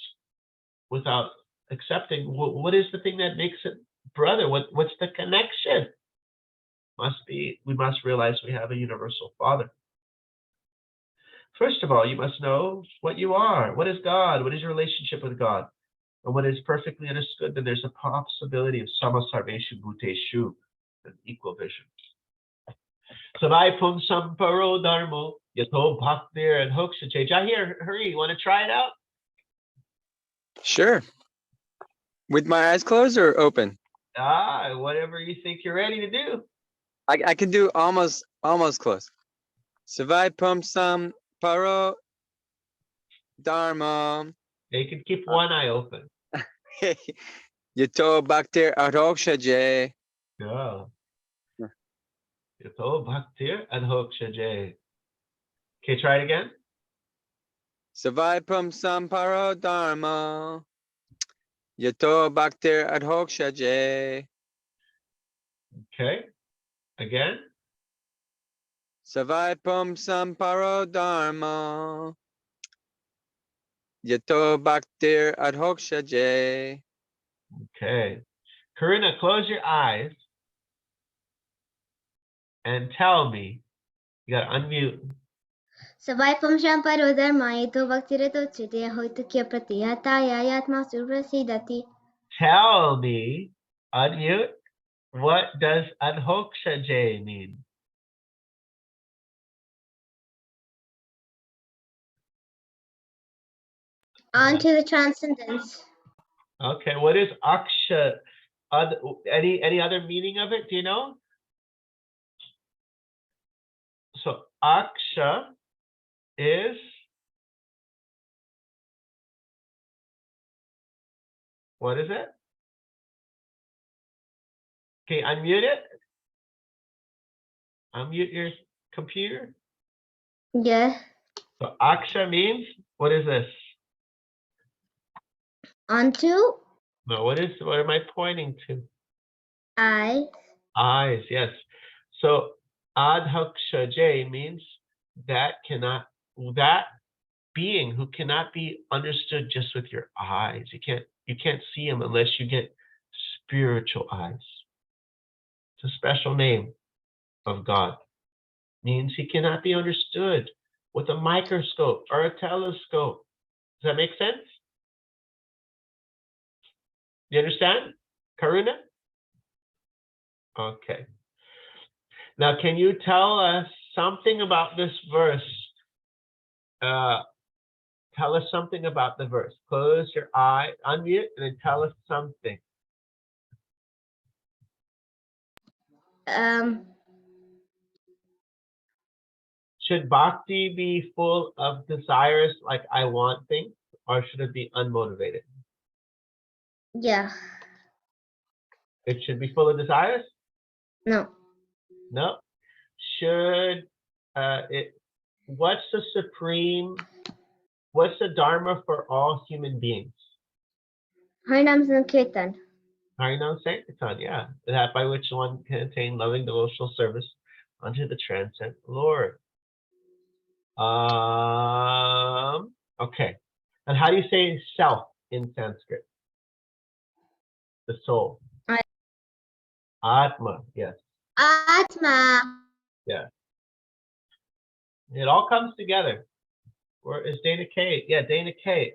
[SPEAKER 1] without accepting what is the thing that makes it brother. What's the connection? We must realize we have a universal Father. First of all, you must know what you are. What is God? What is your relationship with God? And when it is perfectly understood, then there's a possibility of samasarveshu bhuteshu, an equal vision. Savai pumsam paro dharmo yato bhaktir adhokshaje. Jahir, hurry, you want to try it out?
[SPEAKER 3] Sure. With my eyes closed or open?
[SPEAKER 1] Whatever you think you're ready to do.
[SPEAKER 3] I can do almost close. Savai pumsam paro dharma.
[SPEAKER 1] You can keep one eye open.
[SPEAKER 3] Yato bhaktir arokshaje.
[SPEAKER 1] Yeah. Yato bhaktir adhokshaje. Okay, try it again.
[SPEAKER 3] Savai pumsam paro dharma. Yato bhaktir adhokshaje.
[SPEAKER 1] Okay. Again.
[SPEAKER 3] Savai pumsam paro dharma. Yato bhaktir adhokshaje.
[SPEAKER 1] Okay. Karina, close your eyes and tell me. You gotta unmute.
[SPEAKER 6] Savai pumsham paro dharma to bhaktirato chite hoitukya pratiyataya yatma suprasidati.
[SPEAKER 1] Tell me, unmute, what does adhokshaje mean?
[SPEAKER 6] Onto the transcendence.
[SPEAKER 1] Okay, what is aksha? Any other meaning of it? Do you know? So aksha is what is it? Okay, unmute it. Unmute your computer.
[SPEAKER 6] Yeah.
[SPEAKER 1] So aksha means what is this?
[SPEAKER 6] Onto
[SPEAKER 1] No, what am I pointing to?
[SPEAKER 6] I.
[SPEAKER 1] Eyes, yes. So adhokshaje means that being who cannot be understood just with your eyes. You can't see him unless you get spiritual eyes. It's a special name of God. Means he cannot be understood with a microscope or a telescope. Does that make sense? You understand, Karuna? Okay. Now, can you tell us something about this verse? Tell us something about the verse. Close your eye, unmute, and then tell us something. Should bhakti be full of desires, like I want things, or should it be unmotivated?
[SPEAKER 6] Yeah.
[SPEAKER 1] It should be full of desires?
[SPEAKER 6] No.
[SPEAKER 1] No. Should what's the Dharma for all human beings?
[SPEAKER 6] Harinam Sankirtan.
[SPEAKER 1] Harinam Sankirtan, yeah. That by which one can attain loving devotional service unto the transcendent Lord. Okay. And how do you say self in Sanskrit? The soul. Atma, yes.
[SPEAKER 6] Atma.
[SPEAKER 1] Yeah. It all comes together. Where is Dana K? Yeah, Dana K.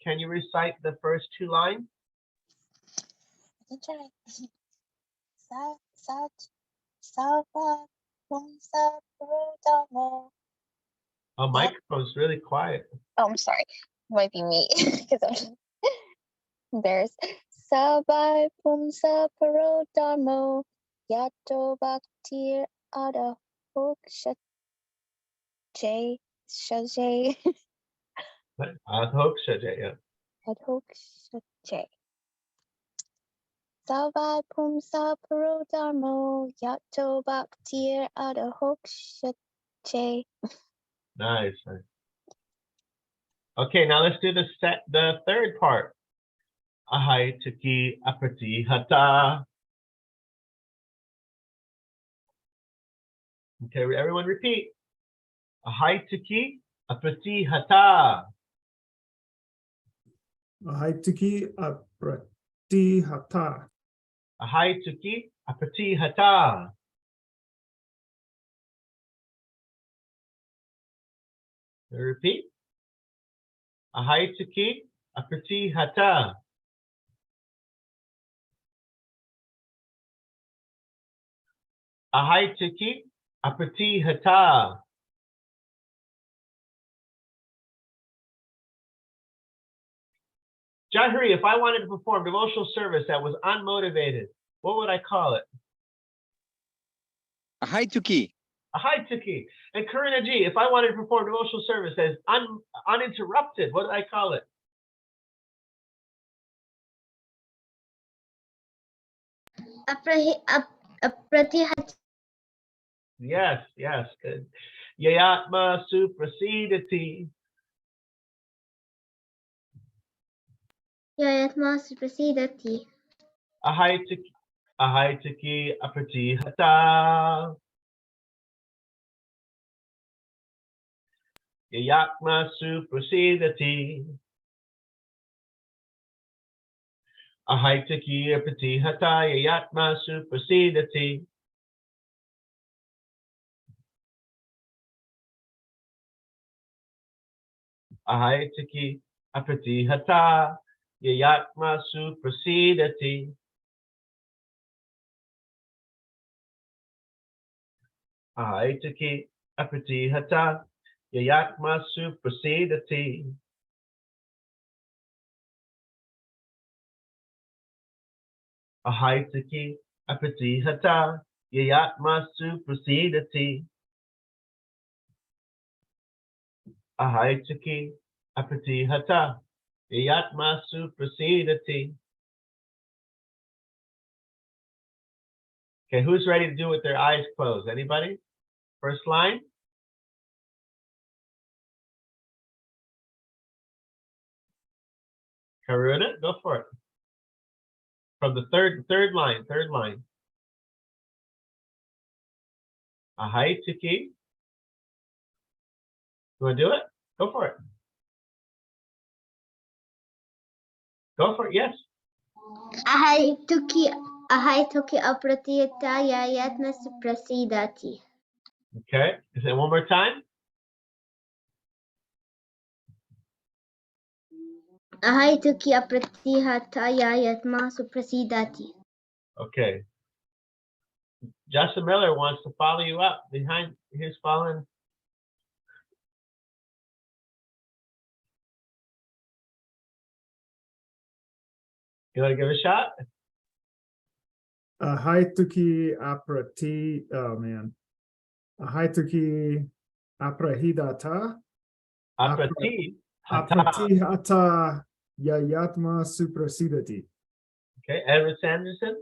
[SPEAKER 1] Can you recite the first two lines?
[SPEAKER 4] I can try. Sava Pumsa Purudharma.
[SPEAKER 1] Oh, microphone's really quiet.
[SPEAKER 4] Oh, I'm sorry. Might be me because I'm embarrassed. Sava Pumsa Purudharma Yato Bhaktir Ada Hokshaje Shaje
[SPEAKER 1] Adhokshaje, yeah.
[SPEAKER 4] Adhokshaje. Sava Pumsa Purudharma Yato Bhaktir Ada Hokshaje.
[SPEAKER 1] Nice. Okay, now let's do the third part. Ahai tuki apati hata. Okay, everyone repeat. Ahai tuki apati hata.
[SPEAKER 5] Ahaituki apratihata.
[SPEAKER 1] Ahai tuki apati hata. Repeat. Ahai tuki apati hata. Ahai tuki apati hata. Jahri, if I wanted to perform devotional service that was unmotivated, what would I call it?
[SPEAKER 3] Ahaituki.
[SPEAKER 1] Ahaituki. And Karina G, if I wanted to perform devotional service as uninterrupted, what do I call it?
[SPEAKER 6] Apratihata.
[SPEAKER 1] Yes, yes, good. Yayatma suprasidati.
[SPEAKER 6] Yayatma suprasidati.
[SPEAKER 1] Ahaituki apratihata. Yayatma suprasidati. Ahaituki apratihata. Yayatma suprasidati. Ahaituki apratihata. Yayatma suprasidati. Ahaituki apratihata. Yayatma suprasidati. Ahaituki apratihata. Yayatma suprasidati. Ahaituki apratihata. Yayatma suprasidati. Okay, who's ready to do it with their eyes closed? Anybody? First line? Karuna, go for it. From the third line. Ahaituki. You want to do it? Go for it. Go for it, yes.
[SPEAKER 6] Ahaituki apratihata yayatma suprasidati.
[SPEAKER 1] Okay, is it one more time?
[SPEAKER 6] Ahaituki apratihata yayatma suprasidati.
[SPEAKER 1] Okay. Justin Miller wants to follow you up behind. He's following. You want to give it a shot?
[SPEAKER 5] Ahaituki aprati. Oh man. Ahaituki aprahidata.
[SPEAKER 1] Aprati.
[SPEAKER 5] Apratihata yayatma suprasidati.
[SPEAKER 1] Okay, Edward Sanderson.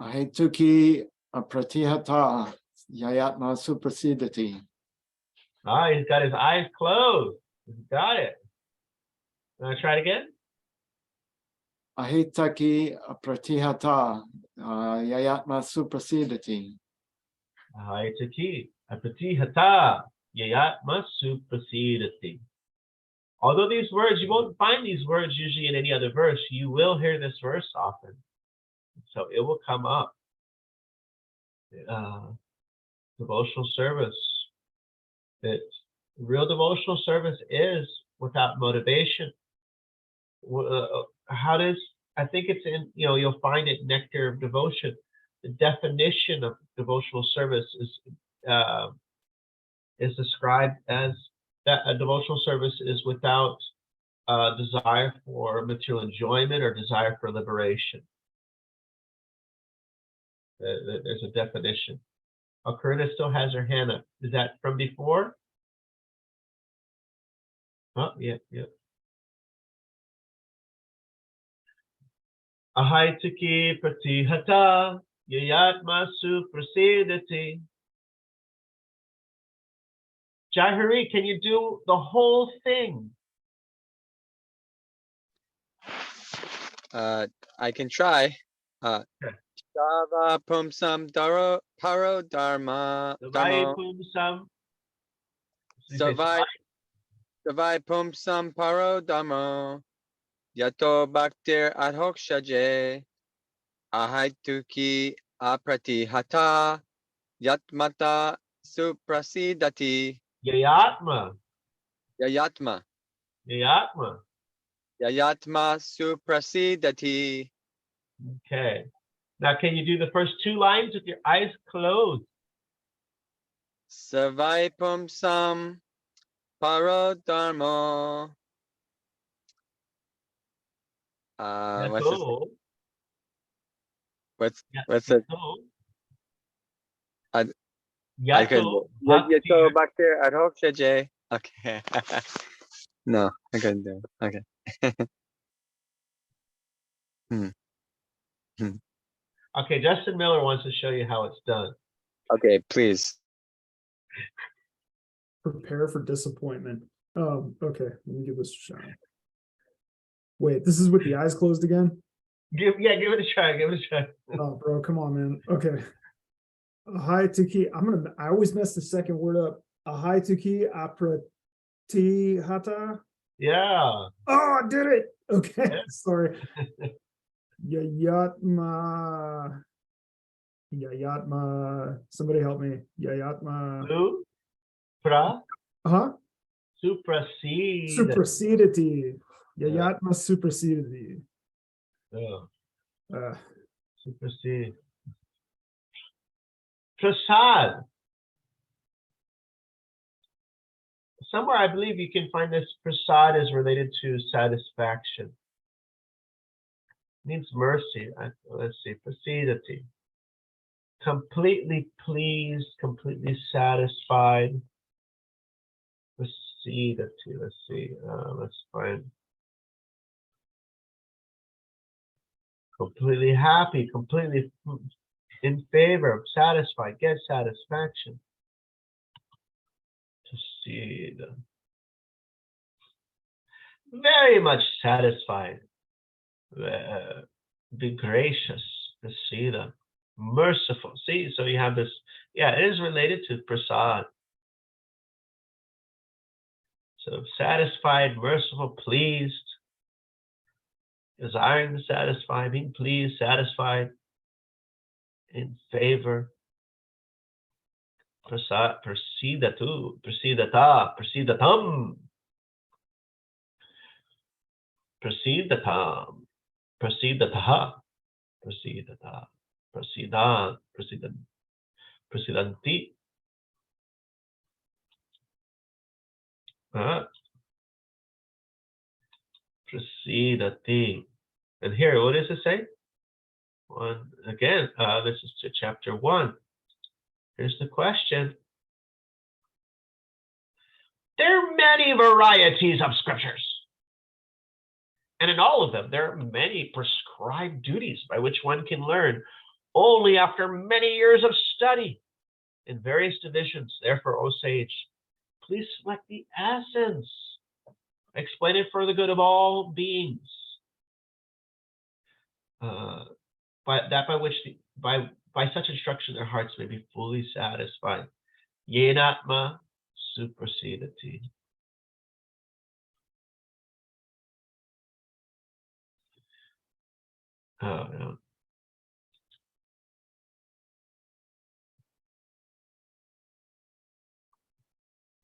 [SPEAKER 2] Ahaituki apratihata yayatma suprasidati.
[SPEAKER 1] Ah, he's got his eyes closed. He's got it. Want to try it again?
[SPEAKER 2] Ahaituki apratihata yayatma suprasidati.
[SPEAKER 1] Ahaituki apratihata yayatma suprasidati. Although these words, you won't find these words usually in any other verse, you will hear this verse often. So it will come up. Devotional service. Real devotional service is without motivation. I think it's in, you'll find it Nectar of Devotion. The definition of devotional service is described as that a devotional service is without desire for material enjoyment or desire for liberation. There's a definition. Oh, Karina still has her hand up. Is that from before? Oh, yeah. Ahaituki pratihata yayatma suprasidati. Jahari, can you do the whole thing?
[SPEAKER 3] I can try. Dava pumsam paro dharma
[SPEAKER 1] Savai
[SPEAKER 3] dharmo.
[SPEAKER 1] pumsam.
[SPEAKER 3] Savai pumsam paro dharmo. Yato bhaktir adhokshaje. Ahaituki apratihata. Yatmata suprasidati.
[SPEAKER 1] Yayatma.
[SPEAKER 3] Yayatma.
[SPEAKER 1] Yayatma.
[SPEAKER 3] Yayatma suprasidati.
[SPEAKER 1] Okay. Now, can you do the first two lines with your eyes closed?
[SPEAKER 3] Savai pumsam paro dharmo. What's this? What's the? I
[SPEAKER 1] Yato
[SPEAKER 3] couldn't. Yato
[SPEAKER 1] Bhaktir.
[SPEAKER 3] Bhaktir Adhoksha Jay. Okay. No, I couldn't do it. Okay.
[SPEAKER 1] Okay, Justin Miller wants to show you how it's done.
[SPEAKER 3] Okay, please.
[SPEAKER 5] Prepare for disappointment. Okay, let me give this a shot. Wait, this is with the eyes closed again?
[SPEAKER 1] Give it a try. Give it a try.
[SPEAKER 5] Oh, bro, come on, man. Okay. Ahai tuki. I always mess the second word up. Ahai tuki apratihata.
[SPEAKER 1] Yeah.
[SPEAKER 5] Oh, I did it. Okay,
[SPEAKER 1] Yeah.
[SPEAKER 5] sorry. Yayatma. Somebody help me. Yayatma.
[SPEAKER 1] Suprasede.
[SPEAKER 5] Suprasedity. Yayatma suprasedity.
[SPEAKER 1] Oh,
[SPEAKER 5] Uh,
[SPEAKER 1] supersede. Prasad. Somewhere I believe you can find this prasad is related to satisfaction. It means mercy. Let's see. Prasidati. Completely pleased, completely satisfied. Prasidati. Let's see. Let's find. Completely happy, completely in favor of, satisfied, get satisfaction. Proceed. Very much satisfied. Be gracious. Proceed. Merciful. See, so you have this. Yeah, it is related to prasad. So satisfied, merciful, pleased. Desiring to satisfy, being pleased, satisfied, in favor. Prasidatu, prasidata, prasidatam. Prasidatam, prasidataha, prasidata, prasidan, prasidanti. Prasidati. And here, what does it say? Again, this is to chapter 1. Here's the question. There are many varieties of scriptures. And in all of them, there are many prescribed duties by which one can learn only after many years of study in various divisions. Therefore, O sage, please select the essence. Explain it for the good of all beings. By such instruction, their hearts may be fully satisfied. Yenatma suprasedati. Oh, no.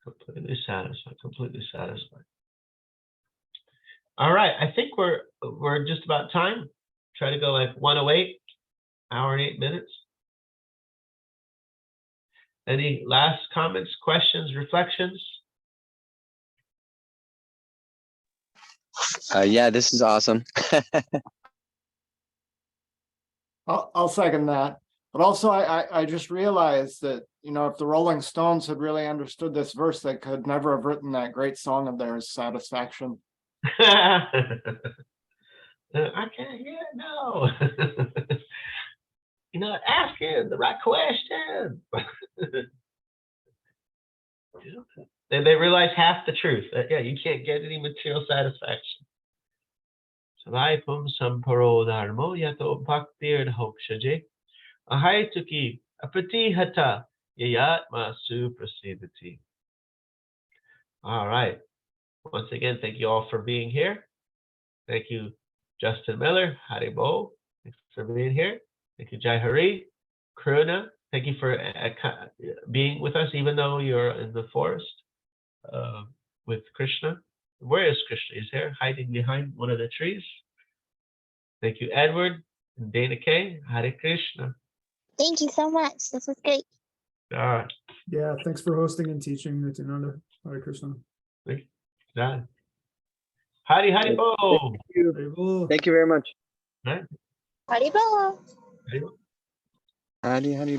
[SPEAKER 1] Completely satisfied. Completely satisfied. All right, I think we're just about time. Try to go like 1:08, hour and 8 minutes. Any last comments, questions, reflections?
[SPEAKER 3] Yeah, this is awesome.
[SPEAKER 2] I'll second that. But also, I just realized that, if the Rolling Stones had really understood this verse, they could never have written that great song of theirs, Satisfaction.
[SPEAKER 1] I can't hear it, no. Asking the right question. They realize half the truth. Yeah, you can't get any material satisfaction. Savaipum samparo dharmo yato bhaktir hokshaje ahaituki apratihata yayatma suprasedati. All right. Once again, thank you all for being here. Thank you, Justin Miller, Haribo. Thanks for being here. Thank you, Jai Hari, Kruna. Thank you for being with us, even though you're in the forest with Krishna. Where is Krishna? He's here, hiding behind one of the trees. Thank you, Edward and Dana K. Hare Krishna.
[SPEAKER 4] Thank you so much. This was great.
[SPEAKER 1] All right.
[SPEAKER 5] yeah, thanks for hosting and teaching, Nityananda. Hare Krishna.
[SPEAKER 1] Done. Hari Bo.
[SPEAKER 3] Thank you very much.
[SPEAKER 1] Right.
[SPEAKER 4] Haribo.
[SPEAKER 3] How do you do?